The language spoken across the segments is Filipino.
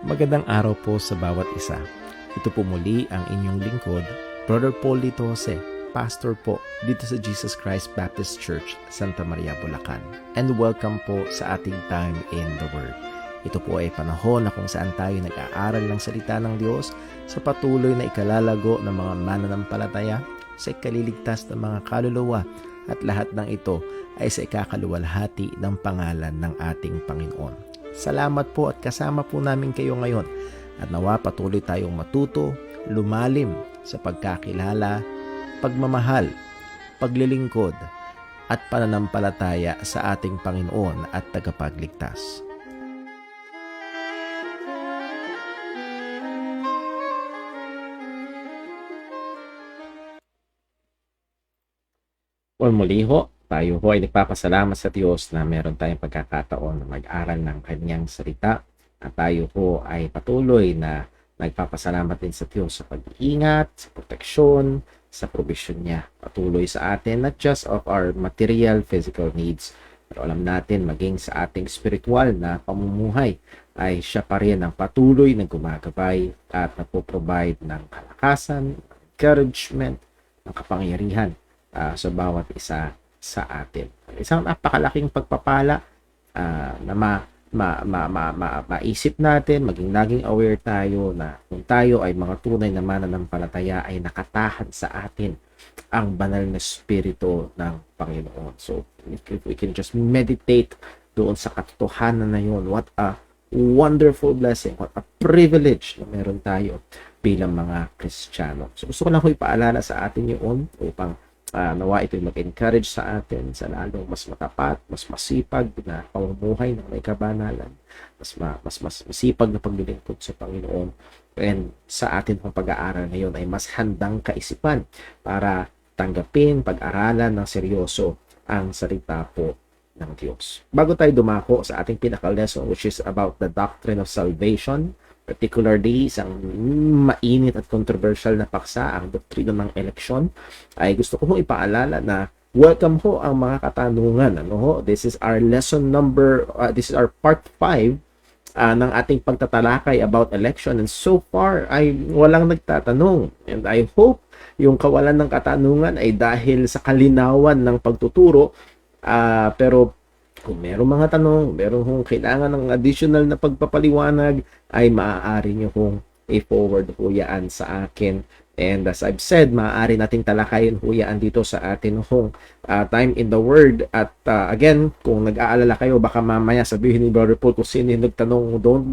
Magandang araw po sa bawat isa. Ito po muli ang inyong lingkod, Brother Paul Lito Jose, Pastor po dito sa Jesus Christ Baptist Church, Santa Maria, Bulacan. And welcome po sa ating Time in the Word. Ito po ay panahon na kung saan tayo nag-aaral ng salita ng Diyos sa patuloy na ikalalago ng mga mananampalataya, sa ikaliligtas ng mga kaluluwa, at lahat ng ito ay sa ikakaluwalhati ng pangalan ng ating Panginoon. Salamat po at kasama po namin kayo ngayon at nawa patuloy tayong matuto, lumalim sa pagkakilala, pagmamahal, paglilingkod at pananampalataya sa ating Panginoon at tagapagligtas. Muli ho, tayo ho ay nagpapasalamat sa Diyos na meron tayong pagkakataon na mag-aral ng Kanyang salita at tayo ho ay patuloy na nagpapasalamat din sa Diyos sa pag-iingat, sa proteksyon, sa provision niya. Patuloy sa atin, not just of our material, physical needs, pero alam natin maging sa ating spiritual na pamumuhay ay siya pa rin ang patuloy na gumagabay at napoprovide ng kalakasan, encouragement, ng kapangyarihan sa bawat isa sa atin. Isang napakalaking pagpapala na maisip natin, maging laging aware tayo na kung tayo ay mga tunay na mananampalataya ay nakatahan sa atin ang banal na spirito ng Panginoon. So, if we can just meditate doon sa katotohanan na yun, what a wonderful blessing, what a privilege na meron tayo bilang mga Kristiyano. So, gusto ko lang ipaalala sa atin yun upang nawa ito'y mag-encourage sa atin sa lalong mas matapat, mas masipag na pamumuhay ng may kabanalan, mas masipag na paglilingkod sa Panginoon. And sa atin pong pag-aaral ngayon ay mas handang kaisipan para tanggapin, pag-aralan ng seryoso ang salita po ng Diyos. Bago tayo dumako sa ating pinaka-lesson, which is about the doctrine of salvation, particularly isang mainit at controversial na paksa, ang doktrina ng eleksyon, ay gusto ko ipaalala na welcome ho ang mga katanungan. This is our lesson number, this is our part 5 ng ating pagtatalakay about election, and so far ay walang nagtatanong, and I hope yung kawalan ng katanungan ay dahil sa kalinawan ng pagtuturo, pero kung merong mga tanong, merong kailangan ng additional na pagpapaliwanag, ay maaari nyo kong i-forward huyaan sa akin. And as I've said, maaari nating talakayin huyaan dito sa atin Time in the Word. At again, kung nag-aalala kayo, baka mamaya sabihin ni Brother Paul kung sino yung nagtanong, don't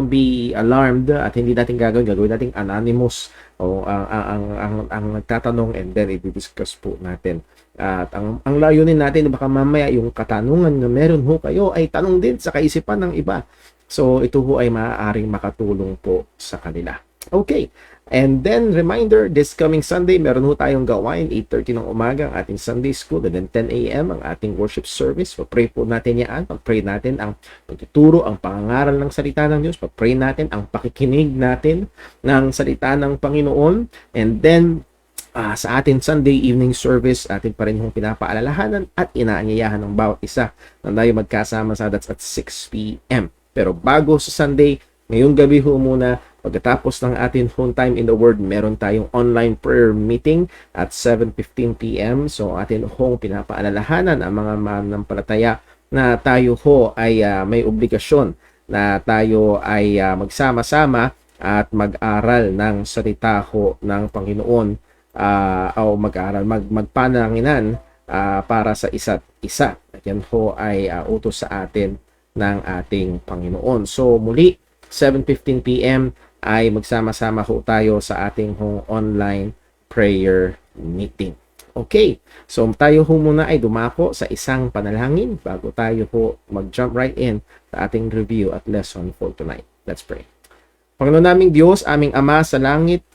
be alarmed at hindi natin gagawin natin anonymous o ang nagtatanong, and then i-discuss po natin. At ang layunin natin, baka mamaya yung katanungan na meron kayo ay tanong din sa kaisipan ng iba. So ito ay maaaring makatulong po sa kanila. Okay. And then, reminder, this coming Sunday, meron tayong gawain, 8:30 ng umaga ang ating Sunday School, and then 10 a.m. ang ating worship service. Pag-pray po natin yan. Pag-pray natin ang pagtuturo, ang pangangaral ng salita ng Diyos. Pag-pray natin ang pakikinig natin ng salita ng Panginoon. And then, sa ating Sunday evening service, atin pa rin pinapaalalahanan at inaanyayahan ng bawat isa na tayo magkasama sa that's at 6 p.m. Pero bago sa Sunday, ngayong gabi muna, pagkatapos ng ating time in the Word, meron tayong online prayer meeting at 7:15 p.m. So atin pinapaalalahanan ang mga mananampalataya na tayo ay may obligasyon na tayo ay magsama-sama at mag-aral ng salita ng Panginoon, o mag-aral, magpananginan para sa isa't isa. At yan ay utos sa atin ng ating Panginoon. So muli, 7:15 p.m. ay magsama-sama tayo sa ating online prayer meeting. Okay, so tayo muna ay dumako sa isang panalangin bago tayo mag-jump right in sa ating review at lesson for tonight. Let's pray. Panginoon naming Diyos, aming Ama sa langit,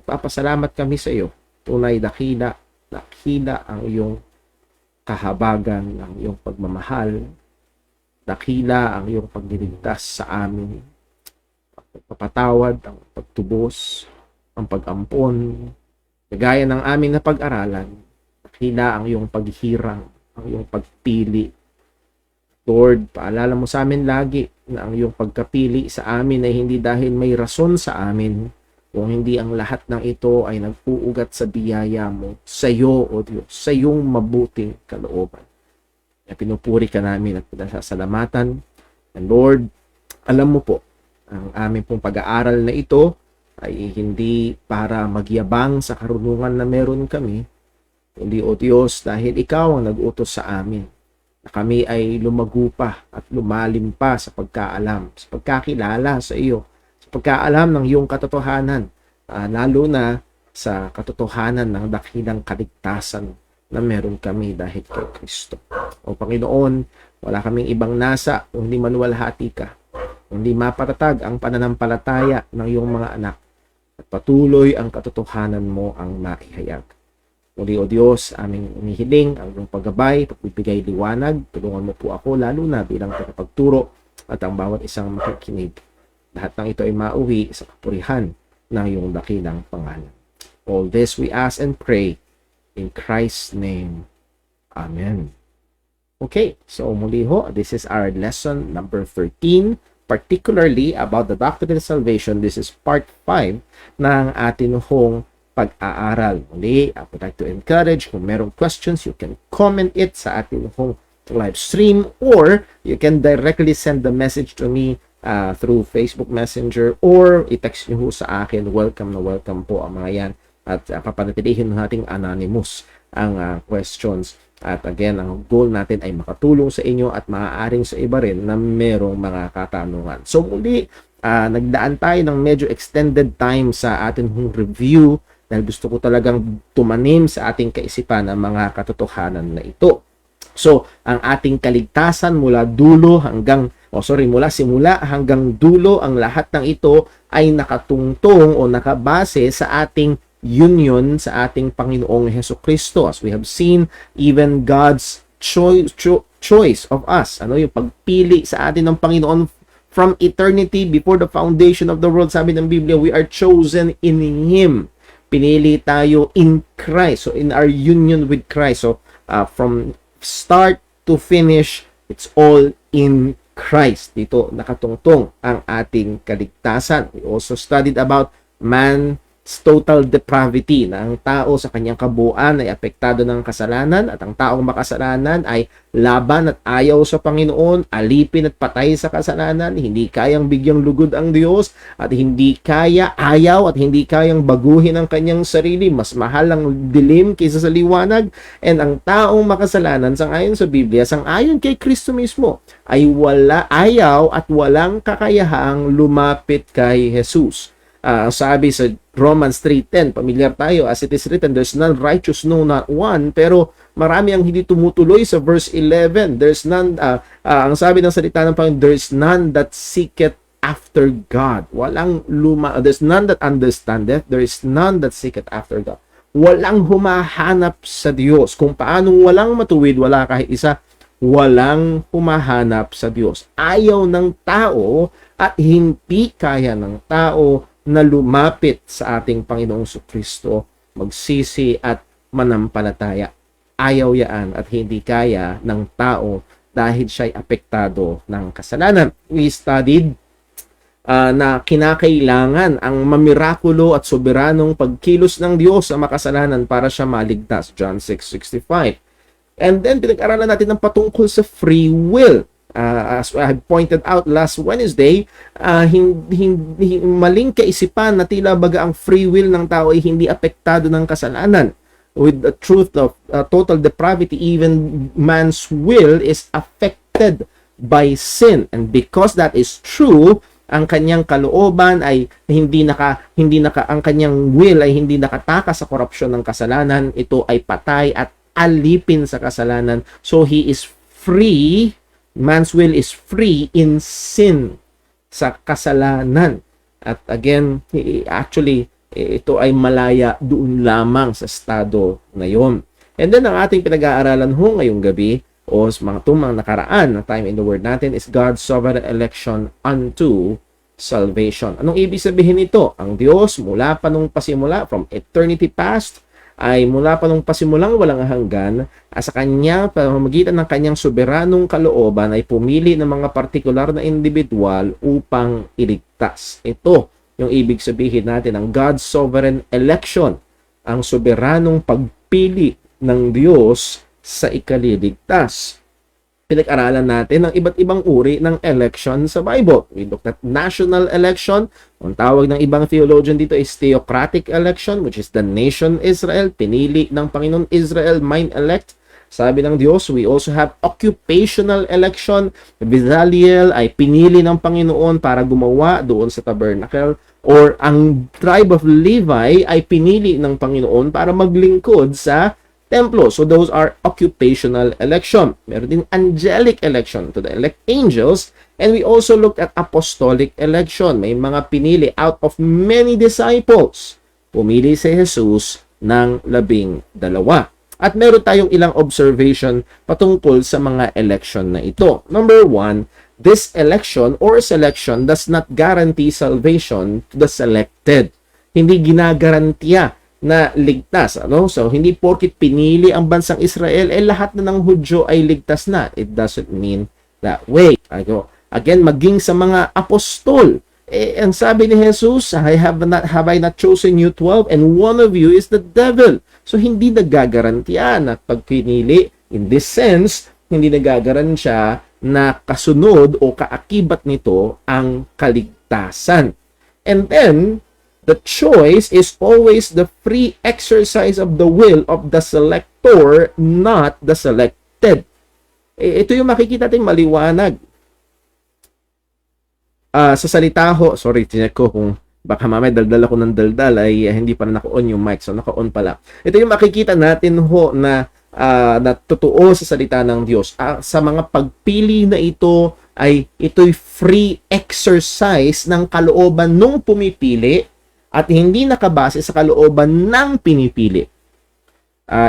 papasalamat kami sa iyo. Tunay dakila ang iyong kahabagan, ang iyong pagmamahal, dakila ang iyong pagliligtas sa amin, pagpapatawad, ang pagtubos, ang pag-ampon, kagaya ng amin na pag-aralan, dakila ang iyong paghihirang, ang iyong pagpili, Lord, paalala mo sa amin lagi na ang iyong pagkapili sa amin ay hindi dahil may rason sa amin, kung hindi ang lahat ng ito ay nagpuugat sa biyaya mo, sa iyo, O Diyos, sa iyong mabuting kalooban. Kaya pinupuri ka namin at pinasasalamatan. And Lord, alam mo po, ang aming pong pag-aaral na ito ay hindi para magyabang sa karunungan na meron kami, kundi, O Diyos, dahil ikaw ang nag-utos sa amin na kami ay lumago pa at lumalim pa sa pagkaalam, sa pagkakilala sa iyo, sa pagkaalam ng iyong katotohanan, lalo na sa katotohanan ng dakilang kaligtasan na meron kami dahil kay Kristo. O Panginoon, wala kaming ibang nasa kung hindi manuwalhati ka, kung hindi mapatatag ang pananampalataya ng iyong mga anak, at patuloy ang katotohanan mo ang maihayag. Muli, O Diyos, aming inihiling ang iyong paggabay, pagbibigay liwanag. Tulungan mo po ako, lalo na bilang tagapagturo at ang bawat isang makikinig. Lahat ng ito ay mauwi sa kapurihan ng iyong dakilang pangalan. All this we ask and pray in Christ's name. Amen. Okay, so muli ho, this is our lesson number 13, particularly about the doctrine of salvation. This is part 5 ng atin hong pag-aaral. Muli, I would like to encourage, kung merong questions, you can comment it sa atin hong live stream, or you can directly send the message to me through Facebook Messenger, or i-text nyo sa akin. Welcome na welcome po ang mga yan. At papanatilihin nating anonymous ang questions. At again, ang goal natin ay makatulong sa inyo at maaaring sa iba rin na merong mga katanungan. So muli, nagdaan tayo ng medyo extended time sa atin hong review dahil gusto ko talagang tumanim sa ating kaisipan ang mga katotohanan na ito. So, ang ating kaligtasan mula simula hanggang dulo, ang lahat ng ito ay nakatungtong o nakabase sa ating union sa ating Panginoong Hesukristo. As we have seen, even God's choice of us, yung pagpili sa atin ng Panginoon from eternity before the foundation of the world. Sabi ng Biblia, we are chosen in Him. Pinili tayo in Christ. So, in our union with Christ. So, from start to finish, it's all in Christ. Dito nakatungtong ang ating kaligtasan. We also studied about man's total depravity, na ang tao sa kanyang kabuuan ay apektado ng kasalanan, at ang taong makasalanan ay laban at ayaw sa Panginoon, alipin at patay sa kasalanan, hindi kayang bigyang lugod ang Diyos, at hindi ayaw at hindi kayang baguhin ang kanyang sarili. Mas mahal ang dilim kaysa sa liwanag. And ang taong makasalanan, sangayon sa Biblia, sangayon kay Kristo mismo, ay ayaw at walang kakayahang lumapit kay Jesus. Sabi sa Romans 3:10, pamilyar tayo, as it is written, there's none righteous, no, not one. Pero marami ang hindi tumutuloy sa verse 11. There's none, ang sabi ng salita ng Panginoon, there's none that seeketh after God. There's none that understandeth, there is none that seeketh after God. Walang humahanap sa Diyos. Kung paanong walang matuwid, wala kahit isa, walang humahanap sa Diyos. Ayaw ng tao at hindi kaya ng tao na lumapit sa ating Panginoong Kristo, magsisi at manampalataya. Ayaw yan at hindi kaya ng tao dahil siya'y apektado ng kasalanan. We studied na kinakailangan ang mamirakulo at soberanong pagkilos ng Diyos sa makasalanan para siya maligtas. John 6:65. And then pinag-aralan natin ng patungkol sa free will. As I pointed out last Wednesday, hindi maling kaisipan na tila baga ang free will ng tao ay hindi apektado ng kasalanan. With the truth of total depravity, even man's will is affected by sin. And because that is true, ang kanyang kalooban ay ang kanyang will ay hindi nakatakas sa korupsyon ng kasalanan. Ito ay patay at alipin sa kasalanan. So he is free. Man's will is free in sin, sa kasalanan. At again, actually, ito ay malaya doon lamang sa estado na yon. And then, ang ating pinag-aaralan ngayong gabi, o mga tumang nakaraan na time in the Word natin, is God's sovereign election unto salvation. Anong ibig sabihin nito? Ang Diyos, mula pa nung pasimula, from eternity past, ay mula pa nung pasimulang walang hanggan, sa kanya, pamamagitan ng kanyang soberanong kalooban, ay pumili ng mga partikular na individual upang iligtas. Ito yung ibig sabihin natin ng God's sovereign election, ang soberanong pagpili ng Diyos sa ikaliligtas. Pinag-aralan natin ang iba't ibang uri ng election sa Bible. We looked at national election. Ang tawag ng ibang theologian dito is theocratic election, which is the nation Israel. Pinili ng Panginoon Israel, mine elect. Sabi ng Diyos, we also have occupational election. Bezaleel ay pinili ng Panginoon para gumawa doon sa tabernacle. Or ang tribe of Levi ay pinili ng Panginoon para maglingkod sa templo. So those are occupational election. Meron din angelic election to the elect angels. And we also looked at apostolic election. May mga pinili out of many disciples. Pumili si Jesus ng 12. At meron tayong ilang observation patungkol sa mga election na ito. Number 1, this election or selection does not guarantee salvation to the selected. Hindi ginagarantiya na ligtas. So, hindi porkit pinili ang bansang Israel, lahat na ng Hudyo ay ligtas na. It doesn't mean that way. Again, maging sa mga apostol, ang sabi ni Jesus, have I not chosen you 12, and one of you is the devil. So, hindi nagagarantiya na pag pinili, in this sense, hindi nagagarantiya na kasunod o kaakibat nito ang kaligtasan. And then, the choice is always the free exercise of the will of the selector, not the selected. Ito yung makikita natin maliwanag. Sa salita ho, sorry, tinek ko kung baka mamaya daldal ako ng daldal ay hindi pa na naka-on yung mic. So, naka-on pala. Ito yung makikita natin ho na totoo sa salita ng Diyos. Sa mga pagpili na ito ay ito'y free exercise ng kalooban nung pumipili at hindi nakabase sa kalooban ng pinipili.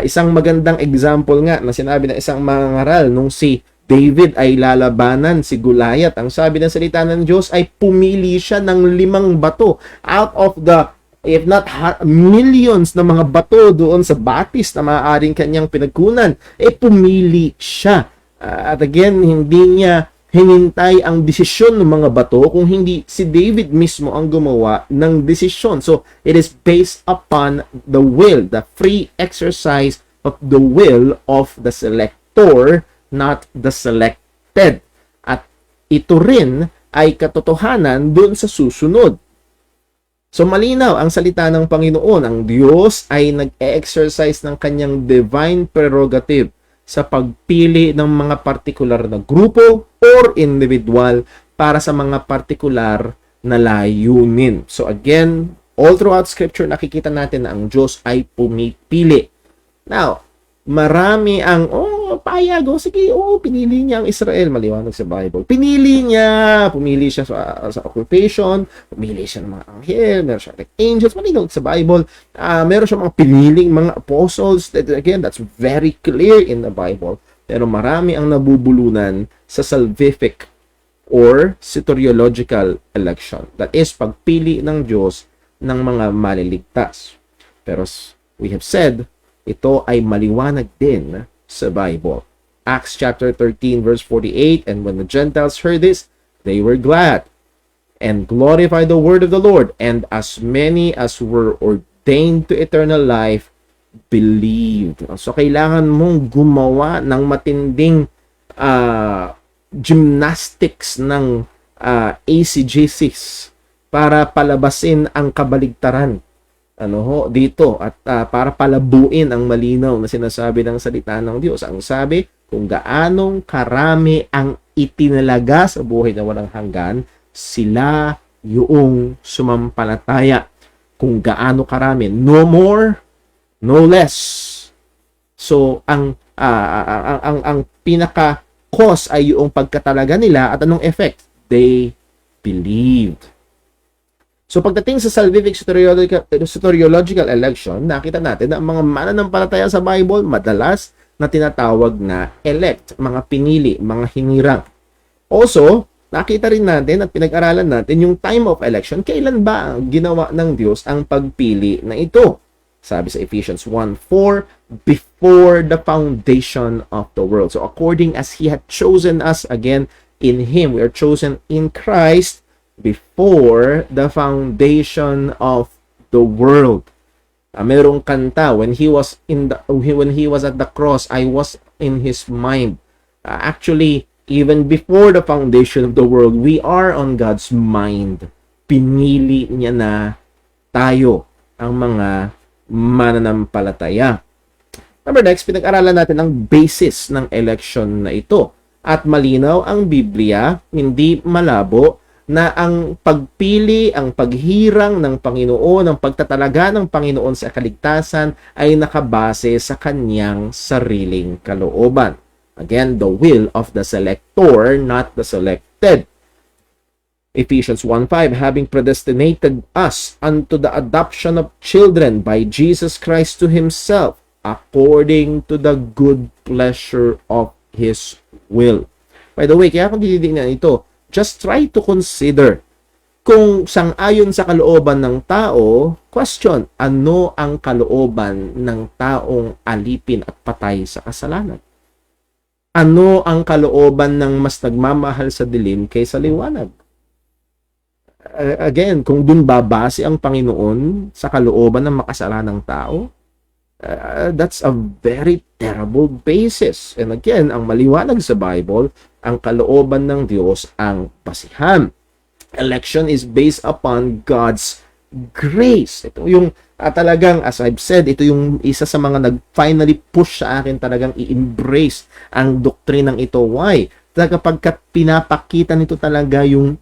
Isang magandang example nga na sinabi ng isang mangangaral nung si David ay lalabanan si Goliath. Ang sabi ng salita ng Diyos ay pumili siya ng 5 bato out of the, if not millions na mga bato doon sa batis na maaaring kanyang pinagkunan. Pumili siya. At again, hindi niya hinintay ang desisyon ng mga bato kung hindi si David mismo ang gumawa ng desisyon. So, it is based upon the will, the free exercise of the will of the selector, not the selected. At ito rin ay katotohanan dun sa susunod. So, malinaw ang salita ng Panginoon. Ang Diyos ay nag-exercise ng kanyang divine prerogative sa pagpili ng mga partikular na grupo or individual para sa mga partikular na layunin. So again, all throughout Scripture, nakikita natin na ang Diyos ay pumipili. Now, marami ang, payag, sige, pinili niya ang Israel, maliwanag sa Bible. Pumili siya sa occupation, pumili siya ng mga anghel, meron siya like angels, maliwanag sa Bible. Meron siya mga piniling mga apostles. Again, that's very clear in the Bible. Pero marami ang nabubulunan sa salvific or soteriological election. That is, pagpili ng Diyos ng mga maliligtas. Pero we have said, ito ay maliwanag din sa Bible. Acts chapter 13 verse 48, and when the Gentiles heard this, they were glad and glorified the word of the Lord, and as many as were ordained to eternal life believed. So, kailangan mong gumawa ng matinding gymnastics ng ACGCs para palabasin ang kabaligtaran dito at para palabuin ang malinaw na sinasabi ng salita ng Diyos. Ang sabi, kung gaanong karami ang itinalaga sa buhay na walang hanggan, sila yung sumampalataya. Kung gaano karami, no more, no less. So, ang pinaka-cause ay yung pagkatalaga nila at anong effect? They believed. So, pagdating sa salvific soteriological election, nakita natin na ang mga mananampalataya sa Bible, madalas na tinatawag na elect, mga pinili, mga hinirang. Also, nakita rin natin at pinag-aralan natin yung time of election. Kailan ba ginawa ng Diyos ang pagpili na ito? Sabi sa Ephesians 1:4, before the foundation of the world. So according as He had chosen us, again, in Him, we are chosen in Christ before the foundation of the world. Merong kanta, when He was at the cross, I was in His mind. Actually, even before the foundation of the world, we are on God's mind. Pinili niya na tayo, ang mga mananampalataya. Number next, pinag-aralan natin ang basis ng election na ito. At malinaw ang Biblia, hindi malabo, na ang pagpili, ang paghirang ng Panginoon, ang pagtatalaga ng Panginoon sa kaligtasan ay nakabase sa kanyang sariling kalooban. Again, the will of the selector, not the selected. Ephesians 1:5, having predestinated us unto the adoption of children by Jesus Christ to Himself, according to the good pleasure of His will. By the way, kaya kung tinitingnan ito, just try to consider kung sang-ayon sa kalooban ng tao, question, ano ang kalooban ng taong alipin at patay sa kasalanan? Ano ang kalooban ng mas nagmamahal sa dilim kaysa liwanag? Again, kung dun babase ang Panginoon sa kalooban ng makasalanang tao, that's a very terrible basis. And again, ang maliwanag sa Bible, ang kalooban ng Diyos ang basihan. Election is based upon God's grace. Ito yung talagang, as I've said, ito yung isa sa mga nag-finally push sa akin talagang i-embrace ang doktrinang ito. Why? Kapag pinapakita nito talaga yung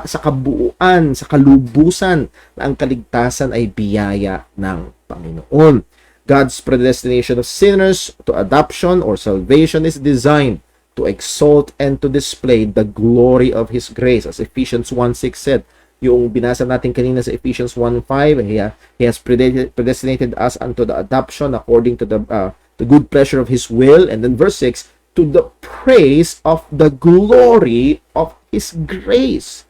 sa kabuuan, sa kalubusan na ang kaligtasan ay biyaya ng Panginoon. God's predestination of sinners to adoption or salvation is designed to exalt and to display the glory of His grace. As Ephesians 1:6 said, yung binasa natin kanina sa Ephesians 1:5, He has predestinated us unto the adoption according to the good pleasure of His will. And then verse 6, to the praise of the glory of His grace.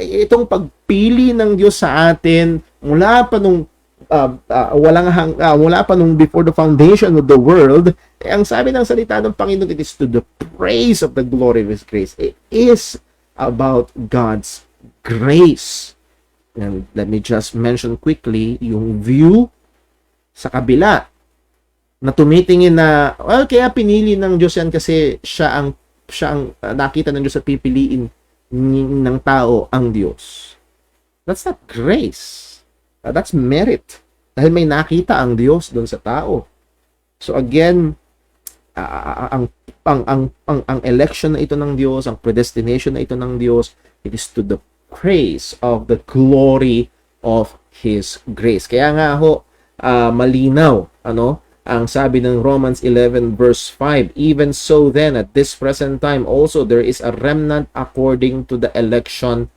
Itong pagpili ng Diyos sa atin mula pa nung wala pa nung before the foundation of the world, ang sabi ng salita ng Panginoon, it is to the praise of the glory of His grace. It is about God's grace. And let me just mention quickly yung view sa kabila na tumitingin na, well, kaya pinili ng Diyos yan kasi siya ang nakita ng Diyos at pipiliin ng tao ang Diyos. That's not grace. That's merit. Dahil may nakita ang Diyos doon sa tao. So again, ang election na ito ng Diyos, ang predestination na ito ng Diyos, it is to the praise of the glory of His grace. Kaya nga ho, malinaw, ang sabi ng Romans 11 verse 5, even so then at this present time also there is a remnant according to the election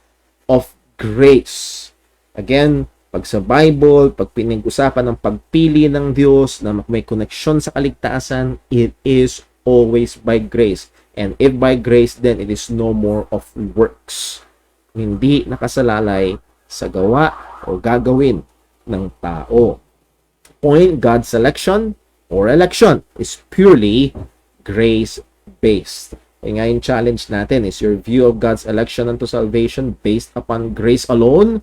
of grace. Again, pag sa Bible, pag pinag-usapan ng pagpili ng Diyos na may koneksyon sa kaligtasan, it is always by grace. And if by grace, then it is no more of works. Hindi nakasalalay sa gawa o gagawin ng tao. Point, God's selection or election is purely grace-based. Kaya nga yung challenge natin is your view of God's election unto salvation based upon grace alone?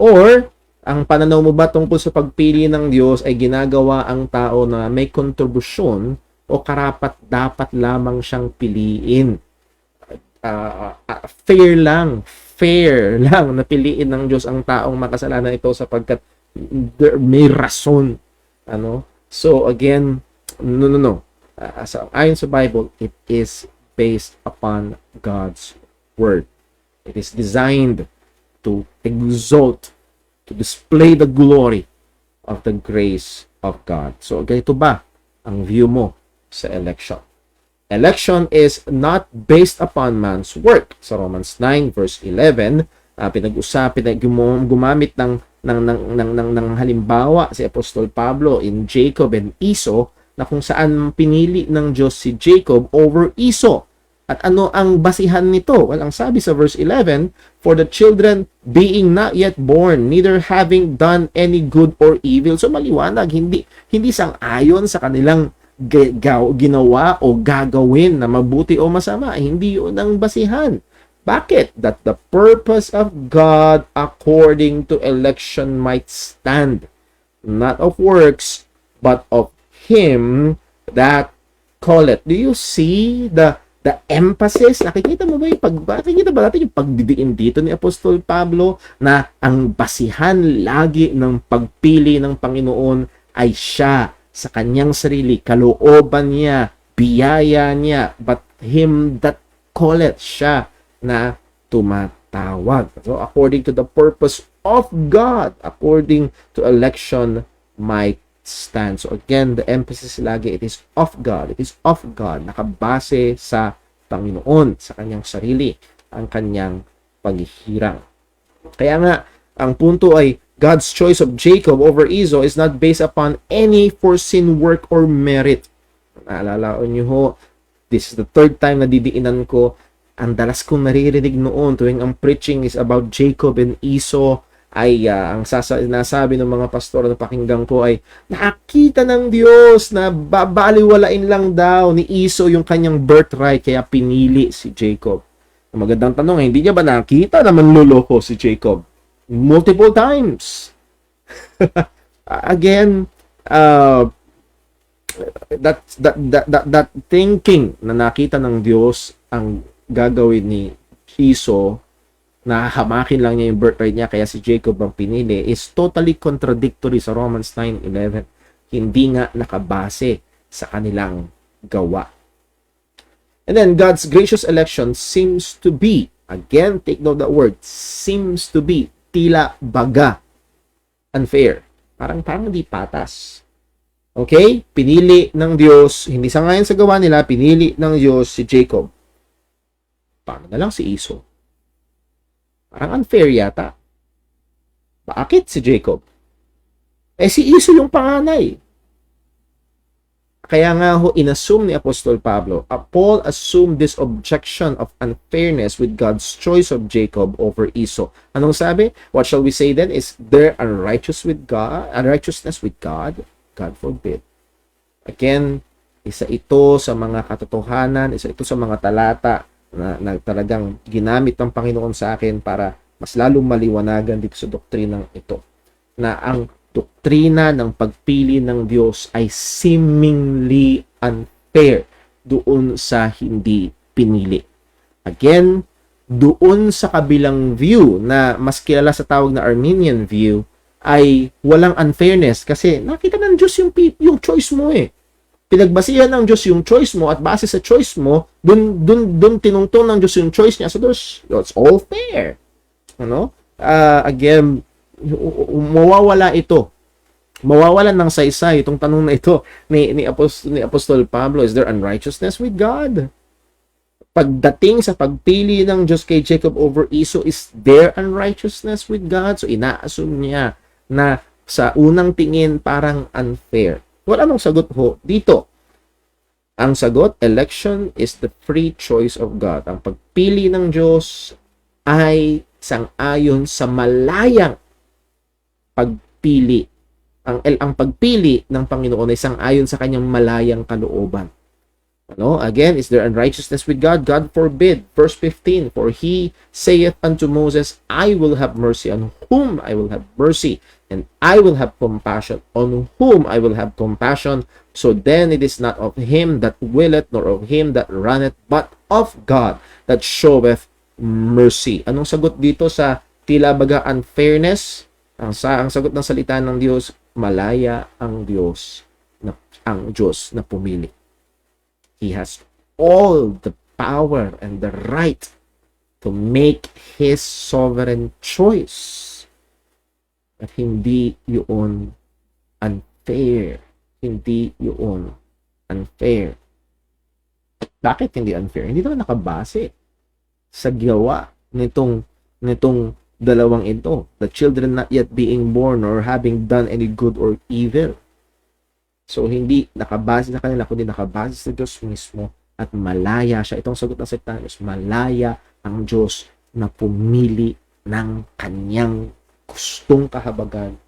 Or, ang pananaw mo ba tungkol sa pagpili ng Diyos ay ginagawa ang tao na may kontribusyon o karapat-dapat lamang siyang piliin? Fair lang na piliin ng Diyos ang taong makasalanan ito sapagkat may rason. So again, no. Ayon sa Bible, it is based upon God's Word. It is designed to exalt, to display the glory of the grace of God. So ganito ba ang view mo sa election? Election is not based upon man's work. Sa Romans 9 verse 11, pinag-usapin, gumamit ng halimbawa si Apostol Pablo in Jacob and Esau, na kung saan pinili ng Diyos si Jacob over Esau. At ano ang basihan nito? Well, ang sabi sa verse 11, for the children being not yet born, neither having done any good or evil. So maliwanag, hindi sang-ayon sa kanilang ginawa o gagawin na mabuti o masama. Hindi yun ang basihan. Bakit? That the purpose of God according to election might stand, not of works, but of Him that calleth. Do you see the emphasis? Nakikita mo ba nakikita ba natin yung pagdidiin dito ni Apostol Pablo na ang basihan lagi ng pagpili ng Panginoon ay siya sa kanyang sarili, kalooban niya, biyaya niya, but Him that calleth, siya na tumatawag. So, according to the purpose of God, according to election might stand. So again, the emphasis lagi, it is of God. It is of God. Nakabase sa Panginoon, sa kanyang sarili, ang kanyang paghihirang. Kaya nga, ang punto ay, God's choice of Jacob over Esau is not based upon any foreseen work or merit. Naalala nyo ho, this is the third time na didiinan ko, ang dalas kong naririnig noon tuwing ang preaching is about Jacob and Esau, ay ang nasabi ng mga pastor na pakinggan ko ay nakita ng Diyos na babaliwalain lang daw ni Esau yung kanyang birthright kaya pinili si Jacob. Ang magandang tanong ay, hindi niya ba nakita na manloloko si Jacob? Multiple times. Again, that thinking na nakita ng Diyos ang gagawin ni Esau, na hamakin lang niya yung birthright niya kaya si Jacob ang pinili, is totally contradictory sa Romans 9:11. Hindi nga nakabase sa kanilang gawa. And then God's gracious election seems to be, again, take note that word, seems to be, tila baga, unfair. Parang di patas. Okay? Pinili ng Diyos, hindi sangayon sa gawa nila, pinili ng Diyos si Jacob. Paano na lang si Esau? Parang unfair yata. Bakit si Jacob? Si Esau yung panganay. Kaya nga ho, inassume ni Apostol Pablo, Paul assumed this objection of unfairness with God's choice of Jacob over Esau. Anong sabi? What shall we say then? Is there unrighteousness with God? God forbid. Again, isa ito sa mga katotohanan, isa ito sa mga talata na talagang ginamit ng Panginoon sa akin para mas lalong maliwanagan dito sa doktrinang ito. Na ang doktrina ng pagpili ng Diyos ay seemingly unfair doon sa hindi pinili. Again, doon sa kabilang view na mas kilala sa tawag na Arminian view ay walang unfairness kasi nakita ng Diyos yung choice mo eh. Pinagbasihan ng Diyos yung choice mo at base sa choice mo, dun tinungtong ng Diyos yung choice niya. So it's all fair. Again, mawawala ito. Mawawalan ng saysay itong tanong na ito ni Apostol Pablo, is there unrighteousness with God? Pagdating sa pagpili ng Diyos kay Jacob over Esau, is there unrighteousness with God? So ina-assume niya na sa unang tingin parang unfair. Well, anong sagot ho dito? Ang sagot, election is the free choice of God. Ang pagpili ng Diyos ay sang-ayon sa malayang pagpili. Ang pagpili ng Panginoon ay sang-ayon sa kanyang malayang kalooban. Again, is there unrighteousness with God? God forbid. Verse 15, for he saith unto Moses, I will have mercy on whom I will have mercy, and I will have compassion on whom I will have compassion. So then it is not of him that willeth, nor of him that runneth, but of God that showeth mercy. Anong sagot dito sa tila baga unfairness? Ang sagot ng salita ng Diyos, malaya ang Diyos na pumili. He has all the power and the right to make his sovereign choice. At hindi yun unfair. Hindi yun unfair. Bakit hindi unfair? Hindi naman nakabase sa gawa nitong dalawang ito. The children not yet being born or having done any good or evil. So, hindi nakabase sa kanila, kundi nakabase sa Diyos mismo at malaya siya. Itong sagot ng salita ng Diyos, malaya ang Diyos na pumili ng kanyang gustong kahabagan,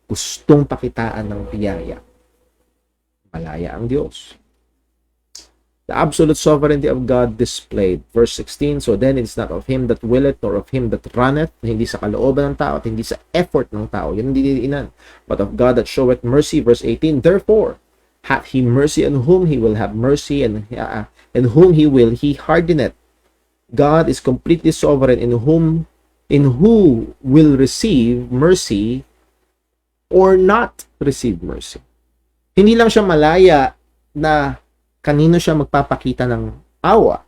gustong pakitaan ng biyaya. Malaya ang Diyos. The absolute sovereignty of God displayed. Verse 16, so then it is not of him that willeth, nor of him that runneth, hindi sa kalooban ng tao, at hindi sa effort ng tao. Yan ang dinidiinan. But of God that showeth mercy. Verse 18, therefore, hath he mercy on whom he will have mercy, and whom he will, he hardeneth. God is completely sovereign in who will receive mercy or not receive mercy. Hindi lang siya malaya na kanino siya magpapakita ng awa.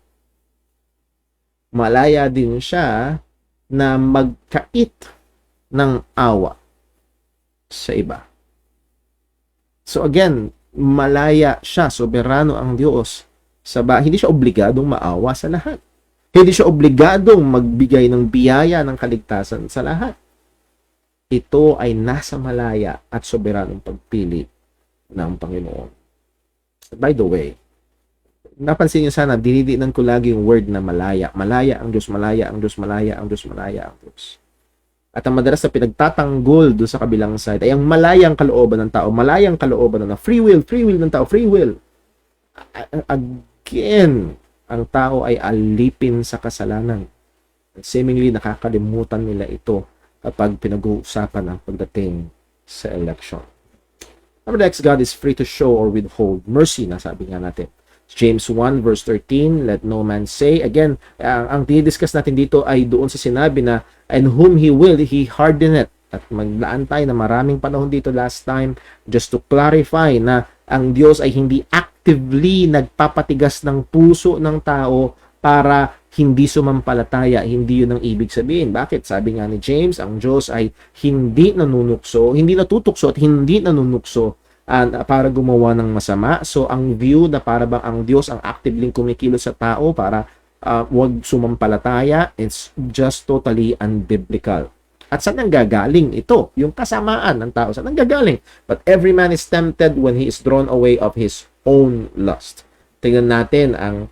Malaya din siya na magkait ng awa sa iba. So again, malaya siya, soberano ang Diyos. Hindi siya obligadong maawa sa lahat. Hindi siya obligadong magbigay ng biyaya ng kaligtasan sa lahat. Ito ay nasa malaya at soberanong pagpili ng Panginoon. By the way, napansin niyo sana, dinidinan ko lagi yung word na malaya. Malaya ang Diyos, malaya ang Diyos, malaya ang Diyos, malaya ang Diyos. At ang madalas na pinagtatanggol doon sa kabilang side ay ang malayang kalooban ng tao. Malayang kalooban ng free will ng tao, free will. Again, ang tao ay alipin sa kasalanan. Seemingly nakakalimutan nila ito kapag pinag-uusapan ang pagdating sa election. Number next, God is free to show or withhold mercy, nasabi nga natin. James 1 verse 13, let no man say, again, ang dinidiscuss natin dito ay doon sa sinabi na, and whom he will, he hardeneth. At maglaan tayo na maraming panahon dito last time just to clarify na ang Diyos ay hindi actively nagpapatigas ng puso ng tao para hindi sumampalataya. Hindi yun ang ibig sabihin. Bakit? Sabi nga ni James, ang Diyos ay hindi nanunukso, hindi natutukso at hindi nanunukso para gumawa ng masama. So, ang view na para bang ang Diyos ang actively kumikilos sa tao para wag sumampalataya, it's just totally unbiblical. At saan ang gagaling ito? Yung kasamaan ng tao, saan ang gagaling? But every man is tempted when he is drawn away of his own lust. Tingnan natin ang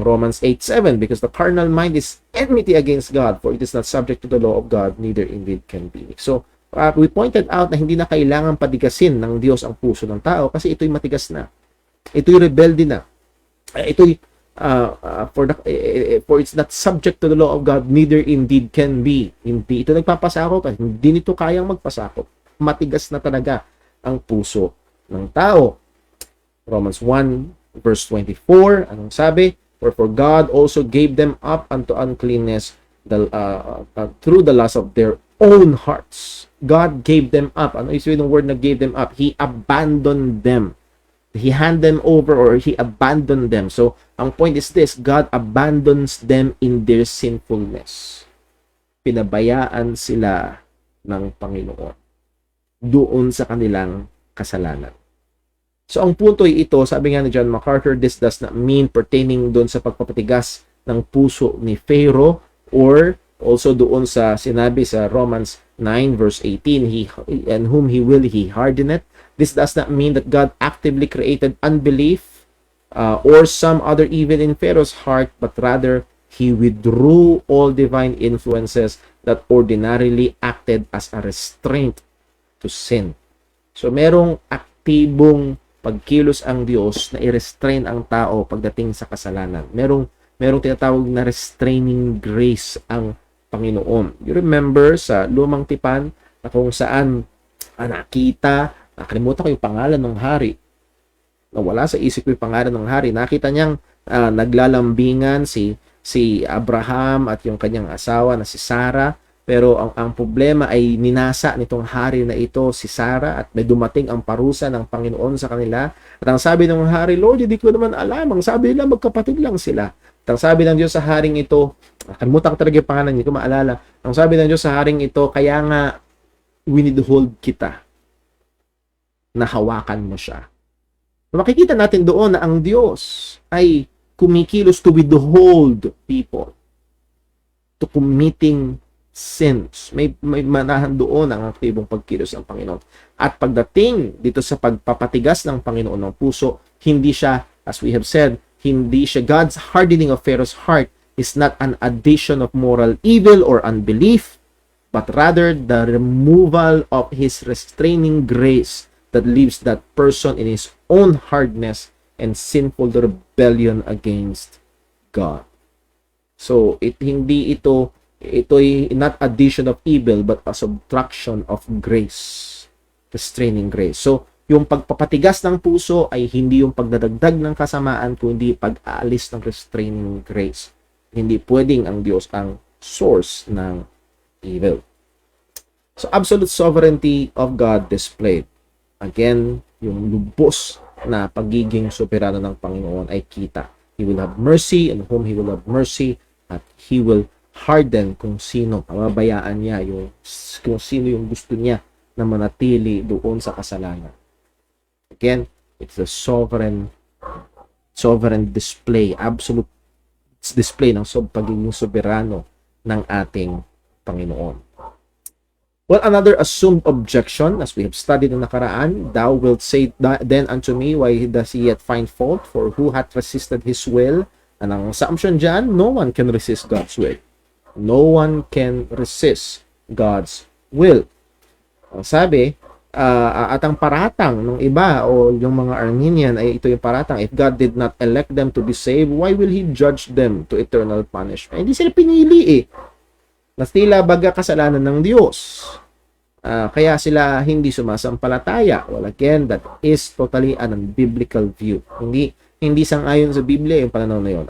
Romans 8:7, because the carnal mind is enmity against God, for it is not subject to the law of God, neither indeed can be. So, we pointed out na hindi na kailangan patigasin ng Diyos ang puso ng tao kasi ito'y matigas na. Ito'y rebelde na. Ito'y for it's not subject to the law of God, neither indeed can be. Hindi ito nagpapasakop, hindi nito kayang magpasakop. Matigas na talaga ang puso ng tao. Romans 1 verse 24, anong sabi? For God also gave them up unto uncleanness through the lust of their own hearts. God gave them up. Ano is yung word na gave them up? He abandoned them. He handed them over, or He abandoned them. So, ang point is this, God abandons them in their sinfulness. Pinabayaan sila ng Panginoon doon sa kanilang kasalanan. So, ang punto ay ito, sabi nga ni John MacArthur, this does not mean pertaining doon sa pagpapatigas ng puso ni Pharaoh, or also doon sa sinabi sa Romans 9 verse 18, and whom he will, he hardeneth. This does not mean that God actively created unbelief or some other evil in Pharaoh's heart, but rather he withdrew all divine influences that ordinarily acted as a restraint to sin. So merong aktibong pagkilos ang Diyos na i-restrain ang tao pagdating sa kasalanan. Merong tinatawag na restraining grace ang Panginoon. You remember sa Lumang Tipan na kung saan nakalimutan ko yung pangalan ng hari. Nawala sa isip ko yung pangalan ng hari. Nakita niyang naglalambingan si Abraham at yung kanyang asawa na si Sarah. Pero ang problema ay ninasa nitong hari na ito si Sarah, at may dumating ang parusa ng Panginoon sa kanila. At ang sabi ng hari, Lord, hindi ko naman alam. Ang sabi nila, magkapatid lang sila. At ang sabi ng Diyos sa haring ito, nakalimutan ko talaga yung pangalan, hindi ko maalala. Ang sabi ng Diyos sa haring ito, kaya nga withhold kita, na hawakan mo siya. Makikita natin doon na ang Diyos ay kumikilos to withhold people to committing sins. May manahan doon ang aktibong pagkilos ng Panginoon. At pagdating dito sa pagpapatigas ng Panginoon ng puso, hindi siya, as we have said, Hindi siya, God's hardening of Pharaoh's heart is not an addition of moral evil or unbelief, but rather the removal of his restraining grace that leaves that person in his own hardness and sinful rebellion against God. So, hindi ito'y not addition of evil, but a subtraction of grace, restraining grace. So, yung pagpapatigas ng puso ay hindi yung pagdadagdag ng kasamaan, kundi pag-aalis ng restraining grace. Hindi pwedeng ang Diyos ang source ng evil. So, absolute sovereignty of God displayed. Again, yung lubos na pagiging soberano ng Panginoon ay kita. He will have mercy on whom He will have mercy, at He will harden kung sino. Pababayaan niya kung sino yung gusto niya na manatili doon sa kasalanan. Again, it's a sovereign display, absolute display ng pagiging soberano ng ating Panginoon. Well, another assumed objection, as we have studied in nakaraan, thou wilt say then unto me, why does he yet find fault? For who hath resisted his will? And ang assumption dyan, no one can resist God's will. No one can resist God's will. Ang sabi, at ang paratang ng iba o yung mga Arminian ay ito yung paratang, if God did not elect them to be saved, why will He judge them to eternal punishment? Hindi sila pinili eh. Mas tila baga kasalanan ng Diyos. Kaya sila hindi sumasampalataya. Well, again, that is totally an unbiblical view. Hindi sang-ayon sa Biblia yung pananaw na yun.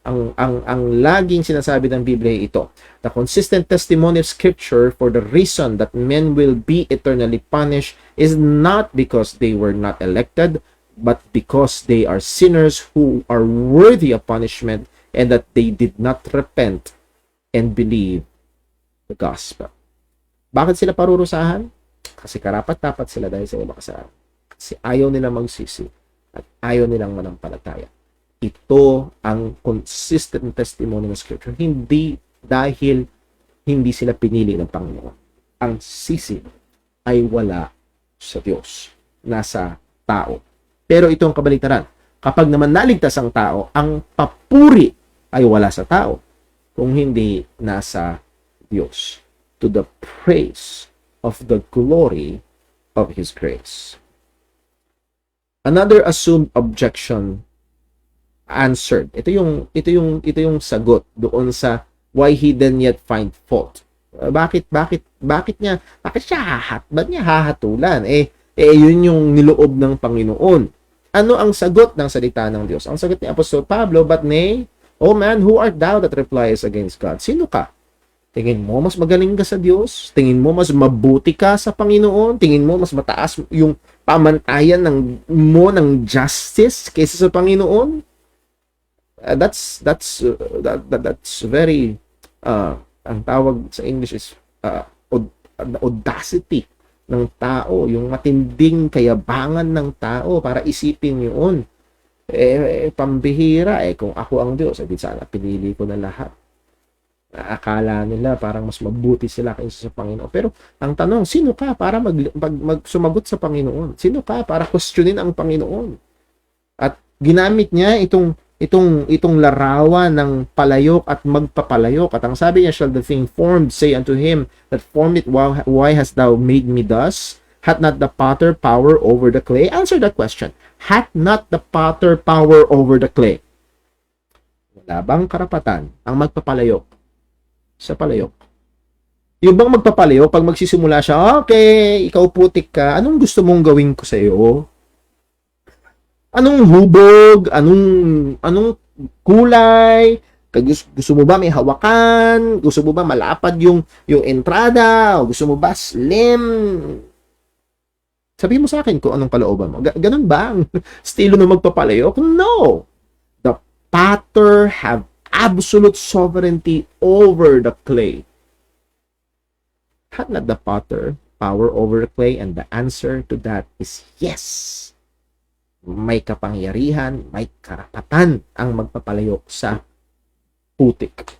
Ang laging sinasabi ng Biblia ay ito: the consistent testimony of Scripture for the reason that men will be eternally punished is not because they were not elected, but because they are sinners who are worthy of punishment and that they did not repent and believe the gospel. Bakit sila parurusahan? Kasi karapat-dapat sila dahil sa iba kasalanan. Kasi ayaw nila magsisi at ayaw nilang manampalataya. Ito ang consistent testimony ng Scripture. Hindi dahil hindi sila pinili ng Panginoon. Ang sisi ay wala sa Diyos. Nasa tao. Pero ito ang kabaligtaran. Kapag naman naligtas ang tao, ang papuri ay wala sa tao. Kung hindi nasa Diyos. To the praise of the glory of His grace. Another assumed objection answered. Ito yung sagot doon sa why he then yet find fault. Bakit niya hahatulan? Yun yung niloob ng Panginoon. Ano ang sagot ng salita ng Diyos? Ang sagot ni Apostol Pablo, but nay, O man, who art thou that replies against God? Sino ka? Tingin mo mas magaling ka sa Diyos? Tingin mo mas mabuti ka sa Panginoon? Tingin mo mas mataas yung pamantayan ng justice kaysa sa Panginoon? That's very ang tawag sa English is audacity ng tao, yung matinding kayabangan ng tao para isipin yun. Pambihira kung ako ang Diyos, di sana pinili ko na lahat. Akala nila parang mas mabuti sila kaysa sa Panginoon. Pero ang tanong, sino ka para sumagot sa Panginoon? Sino ka para questionin ang Panginoon? At ginamit niya itong larawan ng palayok at magpapalayok. At ang sabi niya, shall the thing formed say unto him that formed it, why hast thou made me thus? Hath not the potter power over the clay? Answer that question. Hath not the potter power over the clay? Wala bang karapatan ang magpapalayok sa palayok? Yung bang magpapalayok, pag magsisimula siya, okay, ikaw putik ka, anong gusto mong gawin ko sa iyo? Anong hubog? Anong kulay? Gusto mo ba may hawakan? Gusto mo ba malapad yung entrada? O gusto mo ba slim? Sabihin mo sa akin kung anong kalooban mo. Ganun ba ang estilo ng magpapalayok? No! The potter have absolute sovereignty over the clay. Had not the potter power over the clay? And the answer to that is yes. May kapangyarihan, may karapatan ang magpapalayok sa putik.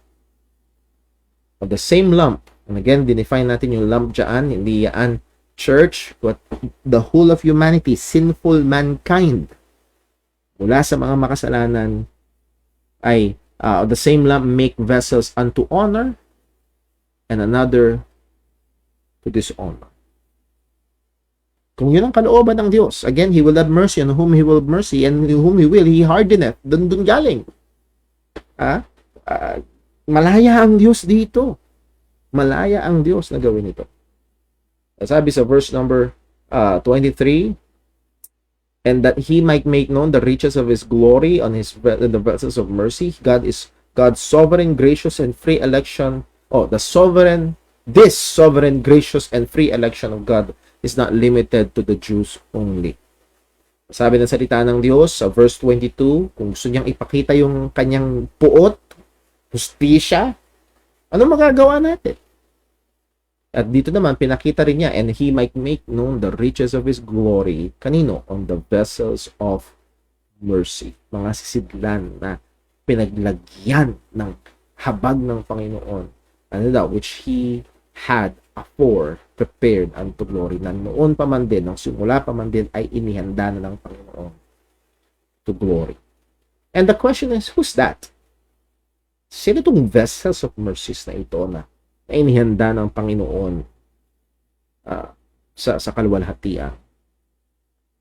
Of the same lump, and again, dinefine natin yung lump dyan, hindi yan church, but the whole of humanity, sinful mankind, mula sa mga makasalanan ay the same lamp make vessels unto honor and another to dishonor. Kung yun ang kalooban ng Diyos, again, He will have mercy on whom He will have mercy, and whom He will, He hardeneth. Dun galing. Malaya ang Diyos dito. Malaya ang Diyos na gawin ito. Sabi sa verse number 23, and that He might make known the riches of His glory on the vessels of mercy. God is God's sovereign, gracious, and free election. This sovereign, gracious, and free election of God is not limited to the Jews only. Sabi ng salita ng Diyos sa verse 22, kung gusto niyang ipakita yung kanyang puot, hustisya, ano magagawa natin? At dito naman, pinakita rin niya, and He might make known the riches of His glory, kanino? On the vessels of mercy. Mga sisidlan na pinaglagyan ng habag ng Panginoon. Ano daw? Which He had afore prepared unto glory, na noon pa man din, nung simula pa man din, ay inihanda na ng Panginoon to glory. And the question is, who's that? Sino itong vessels of mercies na ito na inihanda ng Panginoon sa kaluwalhatian?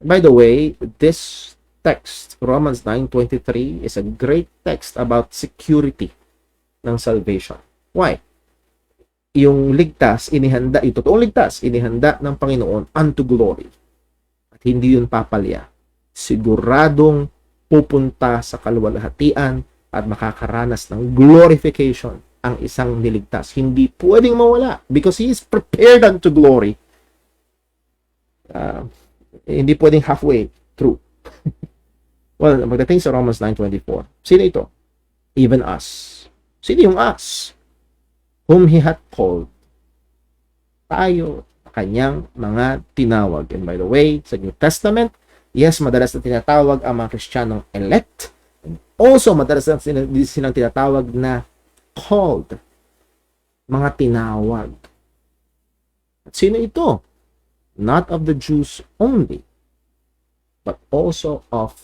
By the way, this text, Romans 9:23, is a great text about security ng salvation. Why? Yung ligtas, inihanda, yung totoong ligtas, inihanda ng Panginoon unto glory. At hindi yun papalya. Siguradong pupunta sa kaluwalhatian at makakaranas ng glorification ang isang niligtas. Hindi pwedeng mawala because He is prepared unto glory. Hindi pwedeng halfway through. Well, magdating sa Romans 9:24, sino ito? Even us. Sino yung us? Whom He hath called. Tayo, kanyang mga tinawag. And by the way, sa New Testament, yes, madalas na tinatawag ang mga Kristiyanong elect. And also, madalas na silang tinatawag na called. Mga tinawag. At sino ito? Not of the Jews only, but also of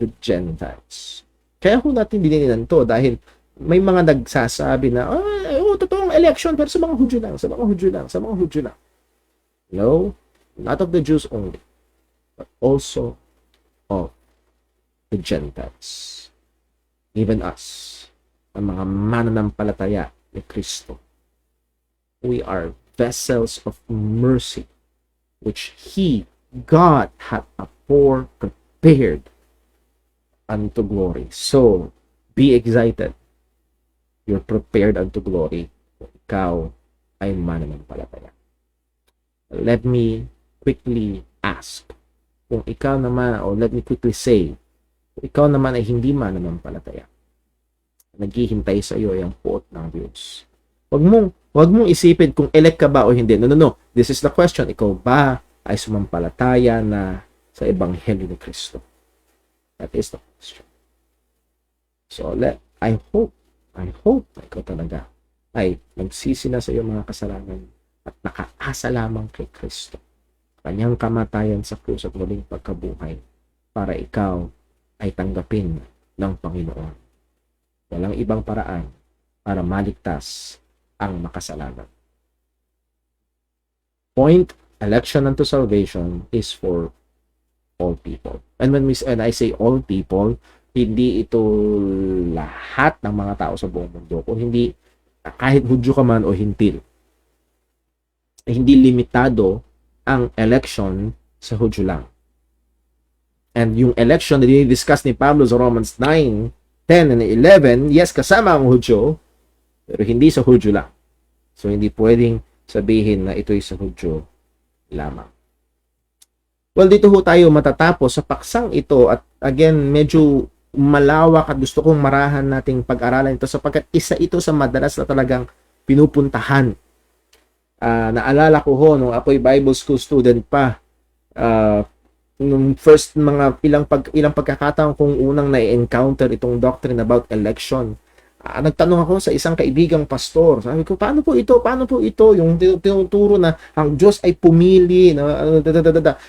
the Gentiles. Kaya kung natin dininilan to dahil may mga nagsasabi na, totoong election, pero sa mga Hudyo lang, sa mga Hudyo lang, sa mga Hudyo lang. No, not of the Jews only, but also of the Gentiles. Even us, ang mga mananampalataya ni Kristo. We are vessels of mercy, which He, God, hath afore prepared unto glory. So, be excited. You're prepared unto glory. Ikaw ay mananampalataya. Let me quickly ask, kung ikaw naman, or let me quickly say, kung ikaw naman ay hindi mananampalataya, naghihintay sa iyo ang puot ng Diyos. Wag mong isipin kung elect ka ba o hindi. No. This is the question. Ikaw ba ay sumampalataya na sa Ebanghelyo ni Kristo? That is the question. So, I hope na ikaw talaga ay nagsisi na sa iyong mga kasalanan at nakaasa lamang kay Kristo. Kanyang kamatayan sa krus at muling pagkabuhay para ikaw ay tanggapin ng Panginoon. Walang ibang paraan para maligtas ang makasalanan. Point, election unto salvation is for all people. And when I say all people, hindi ito lahat ng mga tao sa buong mundo. Kung hindi, kahit Hudyo ka man o hintil, hindi limitado ang election sa Hudyo lang. And yung election na dinidiscuss ni Pablo sa Romans 9, 10, and 11, yes, kasama ang Hudyo, pero hindi sa Hudyo lang. So, hindi pwedeng sabihin na ito'y sa Hudyo lamang. Well, dito ho tayo matatapos sa paksang ito at again, medyo malawak at gusto kong marahan nating pag-aralan ito sapagkat isa ito sa madalas na talagang pinupuntahan. Naalala ko ho nung ako'y Bible school student pa, nung first mga ilang pagkakataon kong unang na-encounter itong doctrine about election. Nagtanong ako sa isang kaibigang pastor. Sabi ko, paano po ito? Yung tinuturo na ang Diyos ay pumili.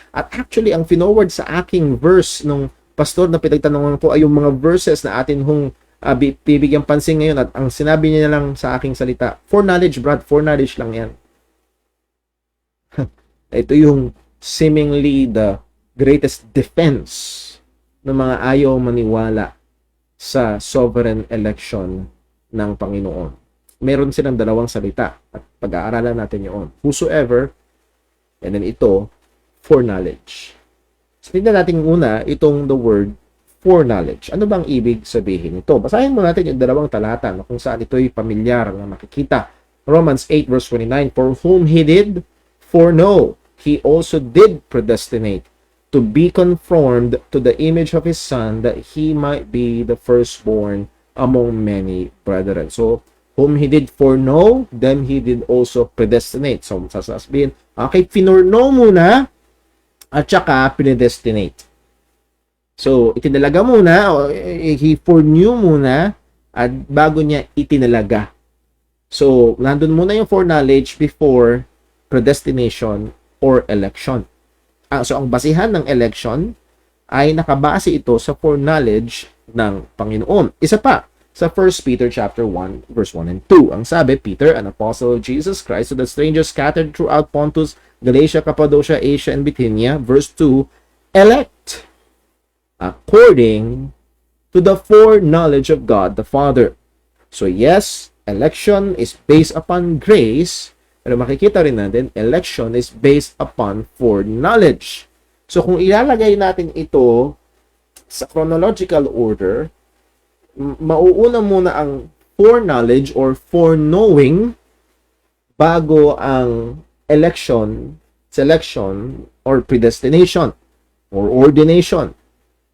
At actually, ang finoward sa aking verse nung pastor na pinagtanungan ko ay yung mga verses na atin hong bibigyan pansin ngayon at ang sinabi niya lang sa aking salita, foreknowledge, Brad, foreknowledge lang yan. Ito yung seemingly the greatest defense ng mga ayaw maniwala sa sovereign election ng Panginoon. Meron silang dalawang salita at pag-aaralan natin yun. Whosoever, and then ito, foreknowledge. So, tignan natin una itong the word foreknowledge. Ano bang ibig sabihin ito? Basahin mo natin yung dalawang talata na kung saan ito'y pamilyar na makikita. Romans 8 verse 29, for whom He did foreknow, He also did predestinate to be conformed to the image of His Son, that He might be the firstborn among many brethren. So, whom He did foreknow, them He did also predestinate. So, sasabihin, okay, finorknow muna, at saka predestinate. So, itinalaga muna, o He foreknew muna, at bago niya itinalaga. So, nandun muna yung foreknowledge before predestination or election. So, ang basihan ng election ay nakabase ito sa foreknowledge ng Panginoon. Isa pa, sa 1 Peter chapter 1, verse 1 and 2. Ang sabi, Peter, an apostle of Jesus Christ, to the strangers scattered throughout Pontus, Galatia, Cappadocia, Asia, and Bithynia. Verse 2, elect according to the foreknowledge of God the Father. So yes, election is based upon grace, pero makikita rin natin, election is based upon foreknowledge. So kung ilalagay natin ito sa chronological order, mauuna muna ang foreknowledge or foreknowing bago ang election, selection, or predestination, or ordination.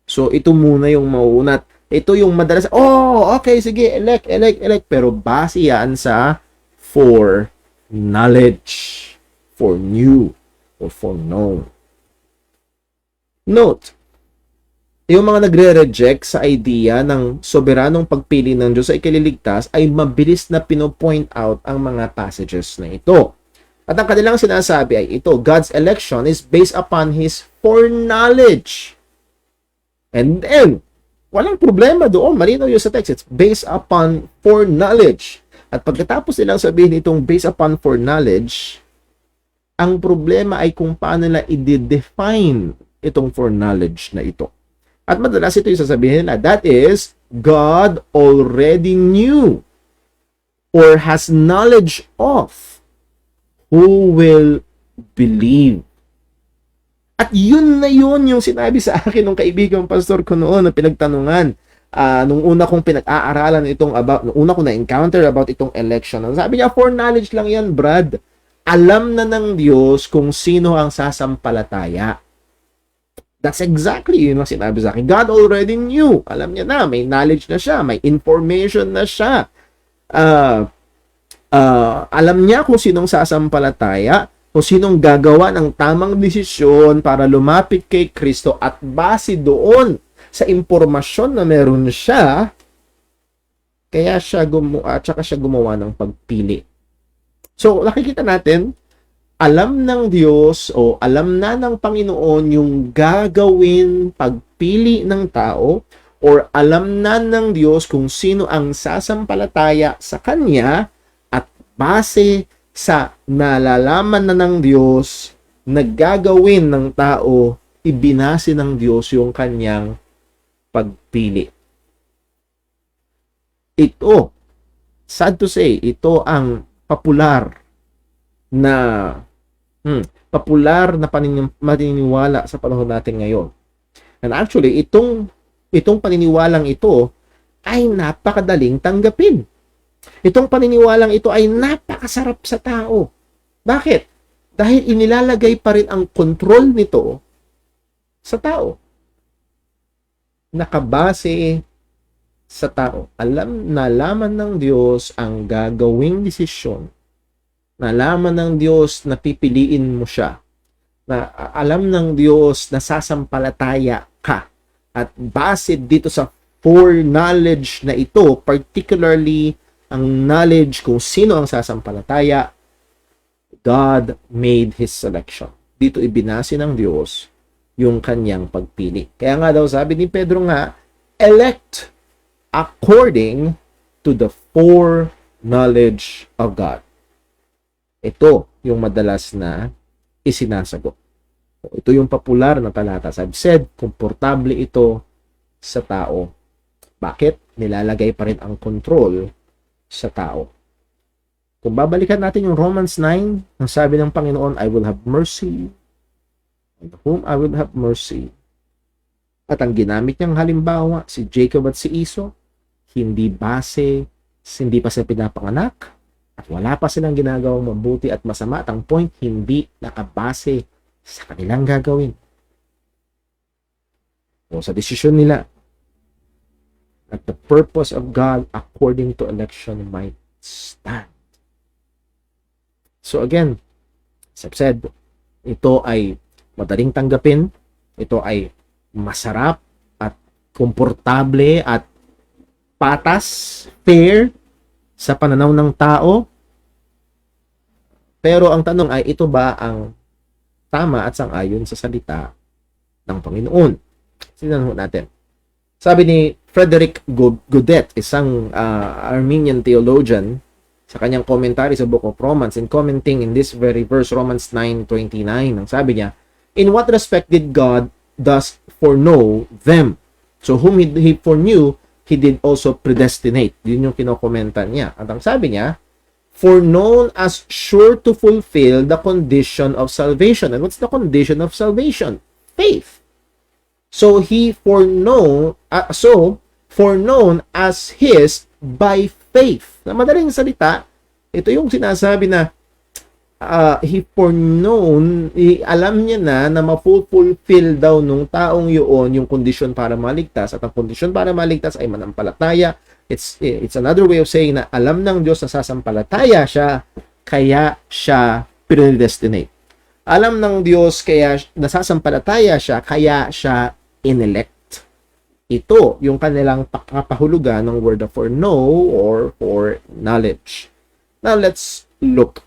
So, ito muna yung mauuna. Ito yung madalas, okay, sige, elect. Pero base yan sa foreknowledge, foreknew, or foreknown. Note, yung mga nagre-reject sa idea ng soberanong pagpili ng Diyos ay ikililigtas ay mabilis na pinopoint out ang mga passages na ito. At ang kanilang sinasabi ay ito, God's election is based upon His foreknowledge. And then, walang problema doon. Malinaw yun sa text. It's based upon foreknowledge. At pagkatapos nilang sabihin itong based upon foreknowledge, ang problema ay kung paano nila i-define itong foreknowledge na ito. At madalas ito yung sasabihin nila, that is, God already knew or has knowledge of who will believe. At yun na yun yung sinabi sa akin ng kaibigang pastor ko noon na pinagtanungan. Nung una kong pinag-aaralan itong about, nung una kong na-encounter about itong election. Sabi niya, foreknowledge lang yan, Brad. Alam na ng Diyos kung sino ang sasampalataya. That's exactly yun ang sinabi sa akin. God already knew. Alam niya na, may knowledge na siya, may information na siya. Alam niya kung sinong sasampalataya, kung sinong gagawa ng tamang desisyon para lumapit kay Kristo at base doon sa impormasyon na meron siya, kaya siya gumawa ng pagpili. So, nakikita natin, alam ng Diyos o alam na ng Panginoon yung gagawin pagpili ng tao or alam na ng Diyos kung sino ang sasampalataya sa Kanya at base sa nalalaman na ng Diyos na gagawin ng tao, ibinase ng Diyos yung Kanyang pagpili. Ito, sad to say, ito ang popular na paniniwala sa panahon natin ngayon. And actually, itong paniniwalang ito ay napakadaling tanggapin. Itong paniniwalang ito ay napakasarap sa tao. Bakit? Dahil inilalagay pa rin ang kontrol nito sa tao. Nakabase sa tao. Nalaman ng Diyos ang gagawing desisyon. Nalaman ng Diyos na pipiliin mo siya. Na alam ng Diyos na sasampalataya ka. At base dito sa foreknowledge na ito, particularly ang knowledge kung sino ang sasampalataya, God made His selection. Dito ibinase ng Diyos yung kanyang pagpili. Kaya nga daw sabi ni Pedro nga, elect according to the foreknowledge of God. Ito yung madalas na isinasagot. Ito yung popular na talata. As I've said, komportable ito sa tao. Bakit? Nilalagay pa rin ang control sa tao. Kung babalikan natin yung Romans 9, ang sabi ng Panginoon, I will have mercy on whom I will have mercy. At ang ginamit niyang halimbawa, si Jacob at si Esau, hindi pa sila pinapanganak, at wala pa silang ginagawang mabuti at masama. At ang point, hindi nakabase sa kanilang gagawin o sa desisyon nila. That the purpose of God according to election might stand. So again, as I've said, ito ay madaling tanggapin, ito ay masarap at komportable at patas, fair sa pananaw ng tao. Pero ang tanong ay, ito ba ang tama at sang-ayon sa salita ng Panginoon? Sinan natin. Sabi ni Frederick Godet, isang Armenian theologian, sa kanyang commentary sa Book of Romans, in commenting in this very verse, Romans 9:29, ang sabi niya, in what respect did God thus foreknow them? So whom he foreknew, he did also predestinate. Yun yung kinokomentan niya. At ang sabi niya, foreknown as sure to fulfill the condition of salvation. And what's the condition of salvation? Faith. So he foreknown, foreknown as his by faith. Na madaling salita, ito yung sinasabi na he foreknown, alam niya na ma-fulfill daw nung taong yun yung kondisyon para maligtas, at ang kondisyon para maligtas ay manampalataya. It's another way of saying na alam ng Diyos na sasampalataya siya, kaya siya predestinate. Alam ng Diyos kaya nasasampalataya siya, kaya siya inelect. Ito yung kanilang kapahulugan ng word of foreknow or foreknowledge. Now let's look.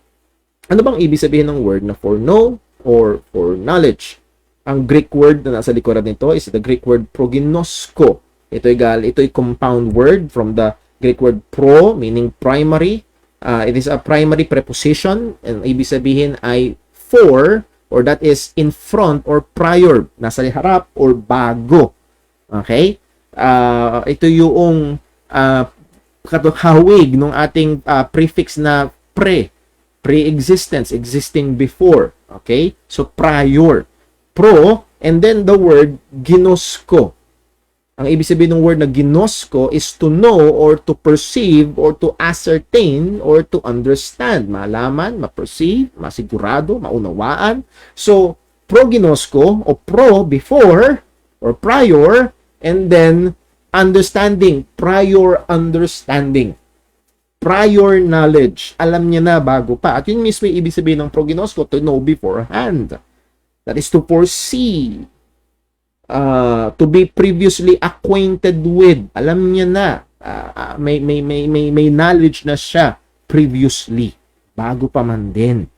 Ano bang ibig sabihin ng word na foreknow or foreknowledge? Ang Greek word na nasa likuran nito is the Greek word proginosko. Ito'y compound word from the Greek word pro, meaning primary. It is a primary preposition, and ibig sabihin ay for, or that is in front or prior, nasa harap or bago. Okay? Ito yung hawig ng ating prefix na pre-existence, existing before. Okay? So prior, pro, and then the word ginosko. Ang ibig sabihin ng word na ginosko is to know or to perceive or to ascertain or to understand. Malaman, ma-perceive, masigurado, maunawaan. So, proginosko o pro, before or prior, and then understanding, prior understanding. Prior knowledge. Alam niya na bago pa. At yun mismo yung ibig sabihin ng proginosko, to know beforehand. That is to foresee. To be previously acquainted with. Alam niya na. May knowledge na siya previously. Bago pa man din.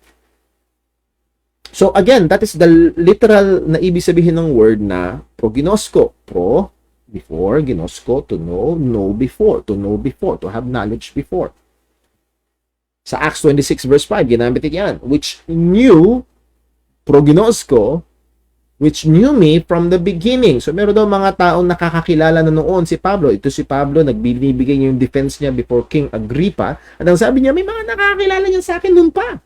So again, that is the literal na ibig sabihin ng word na proginosko. Pro, before, ginosko, to know before, to know before, to have knowledge before. Sa Acts 26 verse 5, ginamit yan. Which knew, proginosko, which knew me from the beginning. So meron daw mga taong nakakakilala na noon si Pablo. Ito si Pablo, nagbibigay niya yung defense niya before King Agrippa. At ang sabi niya, may mga nakakakilala niya sa akin noon pa.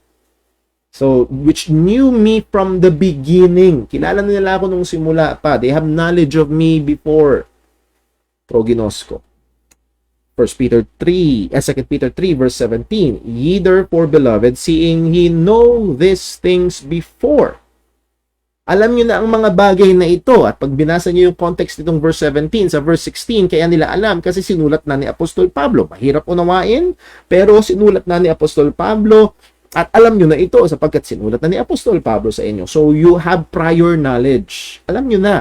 So, which knew me from the beginning. Kilala nila ako nung simula pa. They have knowledge of me before. Proginosko. 2 Peter 3 verse 17. Ye therefore, beloved, seeing ye know these things before. Alam nyo na ang mga bagay na ito. At pag binasa nyo yung context nitong verse 17 sa verse 16, kaya nila alam kasi sinulat na ni Apostol Pablo. Mahirap unawain, pero sinulat na ni Apostol Pablo. At alam nyo na ito sapagkat sinulat na ni Apostol Pablo sa inyo. So you have prior knowledge. Alam nyo na.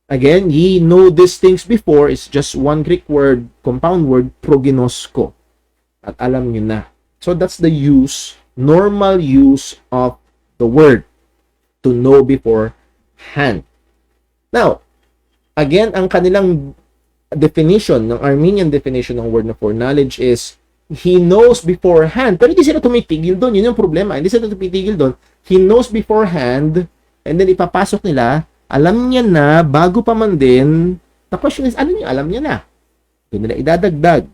Again, ye know these things before is just one Greek word, compound word, proginosko. At alam nyo na. So that's the use, normal use of the word. To know beforehand. Now, again, ang kanilang definition, ng Armenian definition ng word na foreknowledge is he knows beforehand. Pero hindi sila tumitigil doon. Yun yung problema. Hindi sila tumitigil doon. He knows beforehand, and then ipapasok nila, alam niya na, bago pa man din. The question is, ano niya? Alam niya na. Doon nila idadagdag.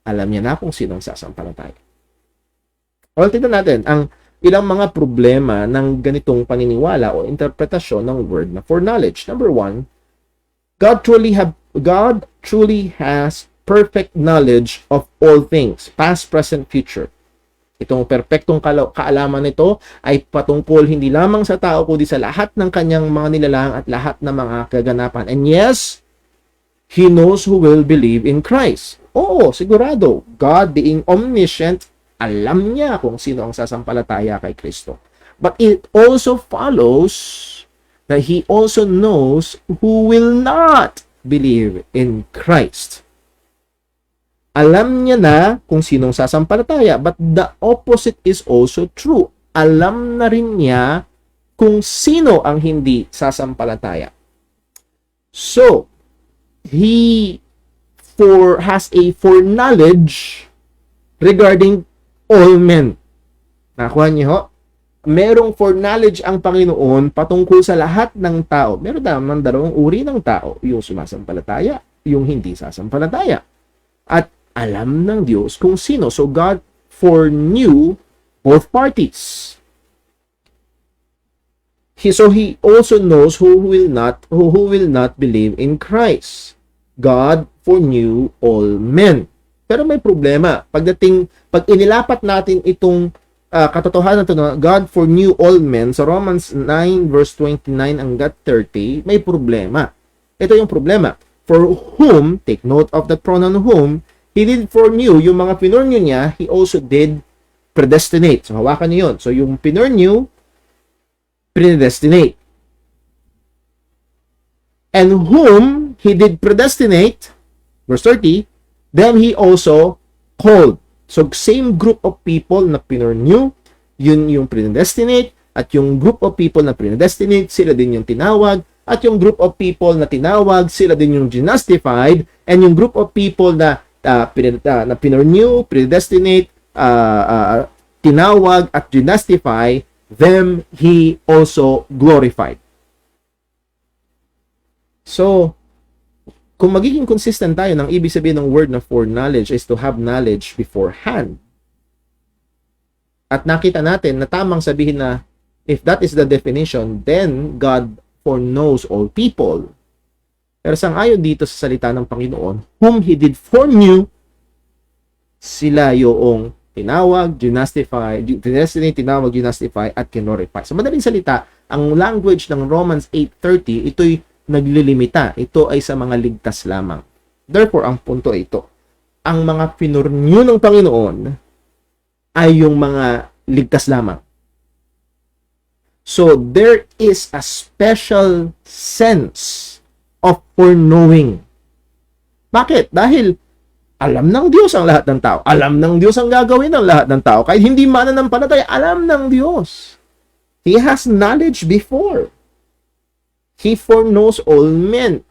Alam niya na kung sinong sasampalataya. Well, tignan natin ang ilang mga problema ng ganitong paniniwala o interpretasyon ng word na foreknowledge. Number one, God truly has perfect knowledge of all things, past, present, future. Itong perpektong kaalaman nito ay patungkol hindi lamang sa tao kundi sa lahat ng kanyang mga nilalang at lahat ng mga kaganapan. And yes, He knows who will believe in Christ. Oo, sigurado. God being omniscient, alam niya kung sino ang sasampalataya kay Kristo. But it also follows that He also knows who will not believe in Christ. Alam niya na kung sinong sasampalataya, but the opposite is also true. Alam na rin niya kung sino ang hindi sasampalataya. So, He has a foreknowledge regarding all men. Nakuha niyo ho? Merong foreknowledge ang Panginoon patungkol sa lahat ng tao. Meron naman dalawang uri ng tao. Yung sumasampalataya, yung hindi sasampalataya. At alam ng Diyos kung sino. So God foreknew both parties. So He also knows who will not believe in Christ. God foreknew all men. Pero may problema. Pag inilapat natin itong katotohanan ito na God foreknew all men sa Romans 9 verse 29 hanggang 30, may problema. Ito yung problema. For whom, take note of the pronoun whom, He did foreknew, yung mga pinornew niya, He also did predestinate. So hawakan niyo yun. So yung pinornew, predestinate. And whom He did predestinate, verse 30, then He also called. So, same group of people na pinornew, yun yung predestinate, at yung group of people na predestinate, sila din yung tinawag, at yung group of people na tinawag, sila din yung justified, and yung group of people na pinornew, predestinate, tinawag, at justify, them He also glorified. So, kung magiging consistent tayo ng ibig sabihin ng word na foreknowledge is to have knowledge beforehand. At nakita natin na tamang sabihin na if that is the definition, then God foreknows all people. Pero sang-ayon dito sa salita ng Panginoon, whom He did foreknew, sila yung tinawag, justify, tinawag, justify, at glorify. Sa madaling salita, ang language ng Romans 8:30, ito'y naglilimita. Ito ay sa mga ligtas lamang. Therefore, ang punto ay ito. Ang mga pinornew ng Panginoon ay yung mga ligtas lamang. So, there is a special sense of foreknowing. Bakit? Dahil alam ng Diyos ang lahat ng tao. Alam ng Diyos ang gagawin ng lahat ng tao. Kahit hindi mananampalataya, alam ng Diyos. He has knowledge before. He foreknows all men.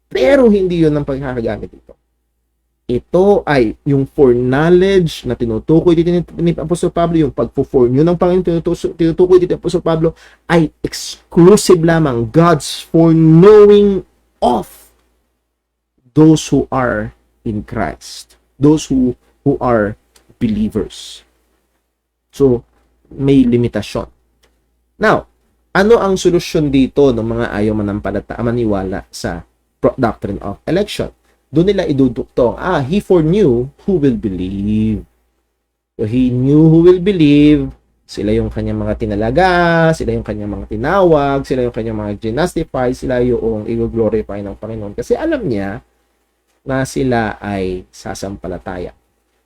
Pero hindi yun ang pagkakagamit dito. Ito ay yung foreknowledge na tinutukoy dito ni Apostol Pablo, yung pag-foreknew ng Panginoon tinutukoy dito ni Apostol Pablo, ay exclusive lamang. God's foreknowing of those who are in Christ. Those who are believers. So, may limitasyon. Now, ano ang solusyon dito ng mga ayaw maniwala sa doctrine of election? Doon nila iduduktong, He foreknew who will believe. So, He knew who will believe. Sila yung kanyang mga tinalaga, sila yung kanyang mga tinawag, sila yung kanyang mga justify, sila yung i-glorify ng Panginoon. Kasi alam niya na sila ay sasampalataya.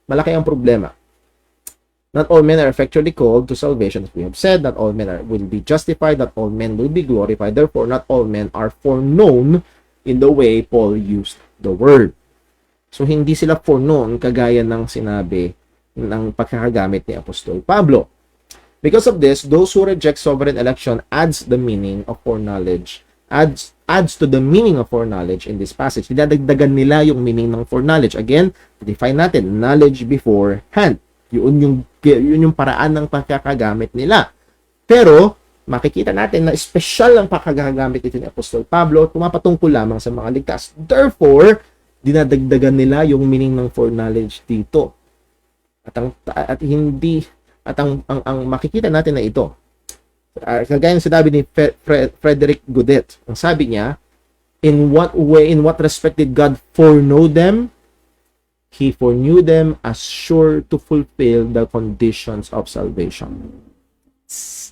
Malaki ang problema. Not all men are effectually called to salvation, as we have said. Not all men will be justified. Not all men will be glorified. Therefore, not all men are foreknown in the way Paul used the word. So, hindi sila foreknown kagaya ng sinabi ng pagkakagamit ni Apostol Pablo. Because of this, those who reject sovereign election adds the meaning of foreknowledge adds to the meaning of foreknowledge in this passage. Dinadagdagan nila yung meaning ng foreknowledge. Again, define natin, knowledge beforehand. Yun yung paraan ng pagkakagamit nila. Pero, makikita natin na special ang pagkakagamit ito ni Apostol Pablo, pumapatungkol lamang sa mga ligtas. Therefore, dinadagdagan nila yung meaning ng foreknowledge dito. Ang makikita natin na ito. Kagaya ng sinabi ni Frederick Godet, ang sabi niya, in what respect did God foreknow them? He foreknew them as sure to fulfill the conditions of salvation.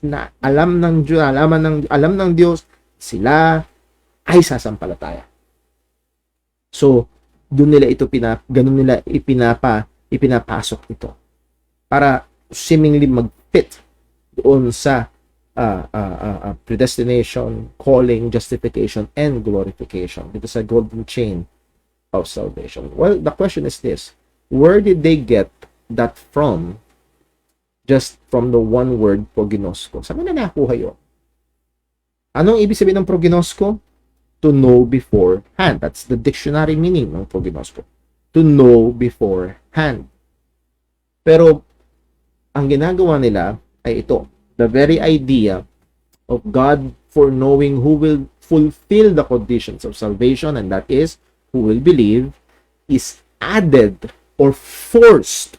Na alam ng Diyos, sila ay sasampalataya. So, doon nila ito ganun nila ipinapasok ito para seemingly mag-fit doon sa predestination, calling, justification, and glorification. Ito sa golden chain of salvation. Well, the question is this: where did they get that from? Just from the one word, proginosko. Saan na nakuha yun? Anong ibig sabihin ng proginosko? To know beforehand. That's the dictionary meaning ng proginosko. To know beforehand. Pero, ang ginagawa nila ay ito. The very idea of God foreknowing who will fulfill the conditions of salvation, and that is, who will believe, is added or forced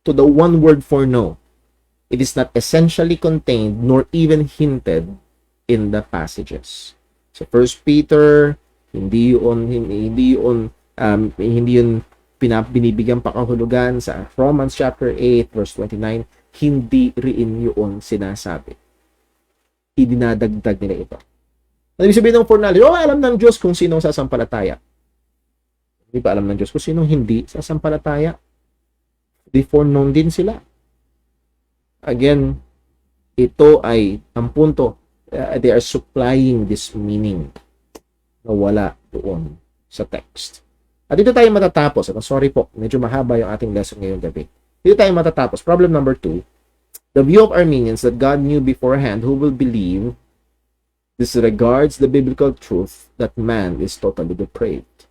to the one word foreknow. It is not essentially contained nor even hinted in the passages. So 1 Peter, hindi yun binibigyan pakahulugan. Sa Romans chapter 8 verse 29, hindi rin yun sinasabi. Idinadagdag nila ito. Ano ibig sabihin ng foreknowledge? Alam ng Diyos kung sino sasampalataya. Hindi ba alam ng Diyos kung sino hindi sasampalataya? They foreknown din sila. Again, ito ay ang punto. They are supplying this meaning na wala doon sa text. At dito tayo matatapos. Sorry po, medyo mahaba yung ating lesson ngayong gabi. Dito tayo matatapos. Problem number 2. The view of Armenians that God knew beforehand who will believe disregards the biblical truth that man is totally depraved.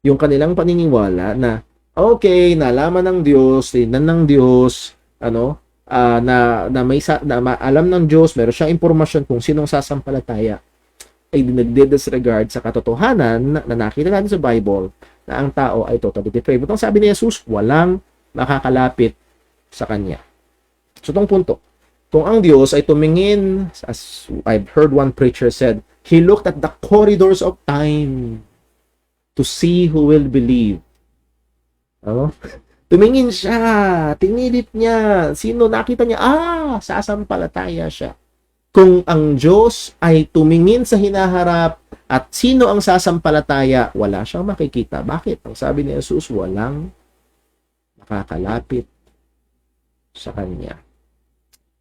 Yung kanilang paniniwala na, okay, nalaman ng Diyos, tinan ng Diyos, alam ng Diyos, meron siyang impormasyon kung sinong sasampalataya, ay nagde-disregard sa katotohanan na nakita natin sa Bible na ang tao ay totally depraved. Itong sabi ni Jesus, walang makakalapit sa Kanya. So, itong punto, kung ang Diyos ay tumingin, as I've heard one preacher said, He looked at the corridors of time to see who will believe. Tumingin siya, tinilip niya, sino nakita niya, sasampalataya siya. Kung ang Diyos ay tumingin sa hinaharap at sino ang sasampalataya, wala siyang makikita. Bakit? Ang sabi ni Jesus, walang makakalapit sa Kanya.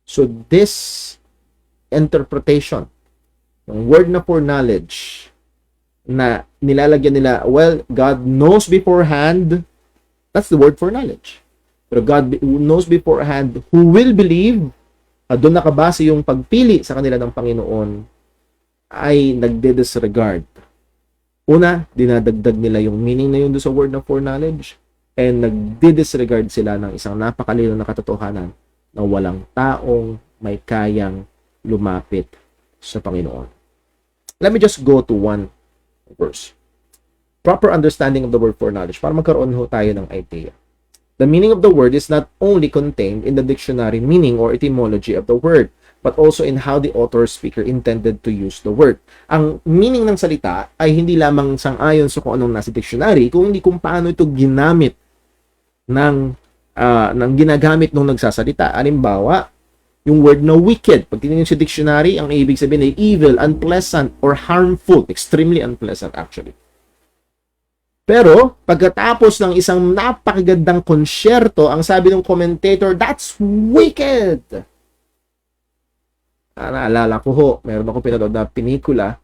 So this interpretation ng word na foreknowledge na nilalagyan nila, well, God knows beforehand. That's the word foreknowledge. Pero God knows beforehand who will believe. Doon nakabase yung pagpili sa kanila ng Panginoon ay nagde-disregard. Una, dinadagdag nila yung meaning na yun doon sa word ng foreknowledge, and nagde-disregard sila ng isang napakalinaw na katotohanan na walang taong may kayang lumapit sa Panginoon. Let me just go to one verse. Proper understanding of the word foreknowledge para magkaroon ho tayo ng idea. The meaning of the word is not only contained in the dictionary meaning or etymology of the word, but also in how the author speaker intended to use the word. Ang meaning ng salita ay hindi lamang sang-ayon sa kung anong nasa dictionary, kundi kung paano ito ginamit ng ginagamit nung nagsasalita. Halimbawa, yung word na wicked, pag tinignan sa dictionary, ang ibig sabihin ay evil, unpleasant, or harmful. Extremely unpleasant actually. Pero, pagkatapos ng isang napakagandang konsyerto, ang sabi ng commentator, that's wicked! Naalala ko ho, meron akong pinanood na pelikula,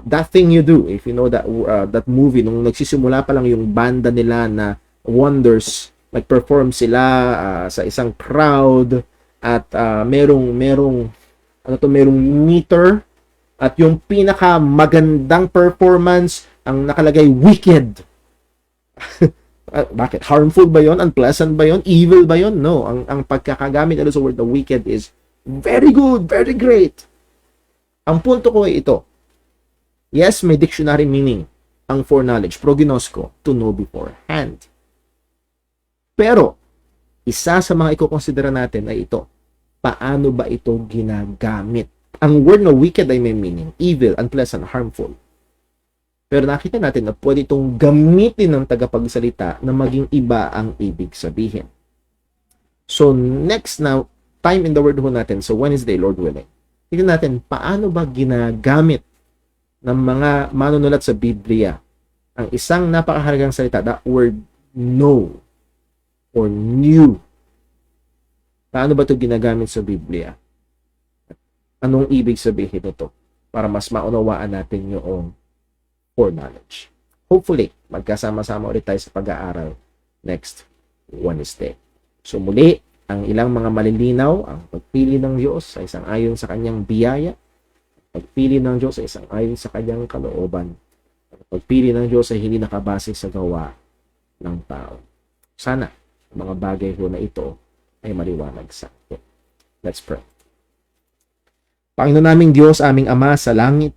That Thing You Do, if you know that movie, nung nagsisimula pa lang yung banda nila na Wonders, nag-perform sila sa isang crowd, at merong meter At yung pinaka magandang performance, ang nakalagay wicked. Bakit? Harmful ba yon? Unpleasant ba yon? Evil ba yon? No. Ang pagkakagamit nila sa word na wicked is very good, very great. Ang punto ko ay ito. Yes, may dictionary meaning ang foreknowledge, prognosko, to know beforehand. Pero, isa sa mga ikukonsidera natin ay ito. Paano ba ito ginagamit? Ang word na wicked ay may meaning. Evil, unpleasant, harmful. Pero nakita natin na pwede itong gamitin ng tagapagsalita na maging iba ang ibig sabihin. So, next now, time in the word ho natin. So, Wednesday, Lord willing. Tignan natin, paano ba ginagamit ng mga manunulat sa Biblia ang isang napakahalagang salita, that word know or knew. Paano ba ito ginagamit sa Biblia? Anong ibig sabihin nito? Para mas maunawaan natin yung foreknowledge. Hopefully, magkasama-sama ulit tayo sa pag-aaral next Wednesday. So muli, ang ilang mga malilinaw, ang pagpili ng Diyos ay isang ayon sa kanyang biyaya, pagpili ng Diyos ay isang ayon sa kanyang kalooban, at pagpili ng Diyos ay hindi nakabase sa gawa ng tao. Sana, ang mga bagay ko na ito ay maliwanag sa atin. Let's pray. Panginoon naming Diyos, aming Ama sa langit,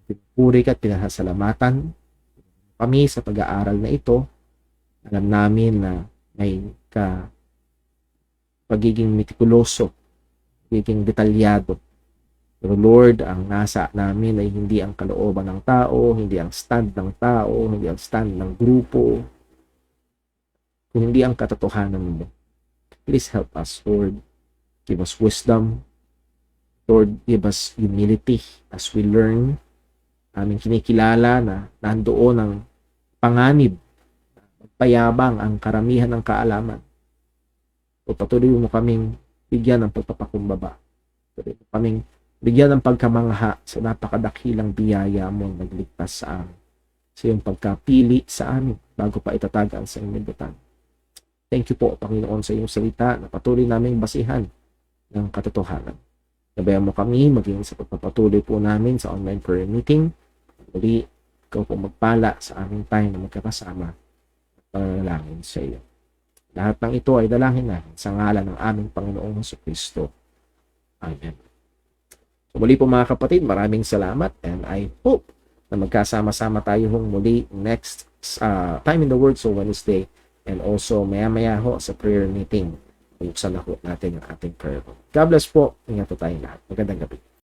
pinupuri ka at pinasasalamatan kami sa pag-aaral na ito. Alam namin na may pagiging metikuloso, pagiging detalyado. Pero Lord, ang nasa namin ay hindi ang kalooban ng tao, hindi ang stand ng tao, hindi ang stand ng grupo, kung hindi ang katotohanan mo. Please help us, Lord. Give us wisdom. Lord, give us humility as we learn. Aming kinikilala na nandoon ang panganib, payabang ang karamihan ng kaalaman. O patuloy mo kaming bigyan ng pagpapakumbaba. Patuloy mo kaming bigyan ng pagkamangha sa napakadakilang biyaya mo nagligtas sa amin. Sa iyong pagkapili sa amin bago pa itatag ang sa imibutan. Thank you po, Panginoon, sa iyong salita na patuloy naming basihan ng katotohanan. Gabayan mo kami maging sa pagpapatuloy po namin sa online prayer meeting. Muli, ikaw po magpala sa aming time na magkakasama at panalangin sa iyo. Lahat ng ito ay dalangin namin sa ngalan ng aming Panginoong Jesucristo. Amen. So, muli po mga kapatid, maraming salamat and I hope na magkasama-sama tayo muli next time in the Word, so Wednesday, and also maya-maya ho sa prayer meeting. Buksan na ho natin ang ating prayer room. God bless po. Ingat po tayong lahat. Magandang gabi.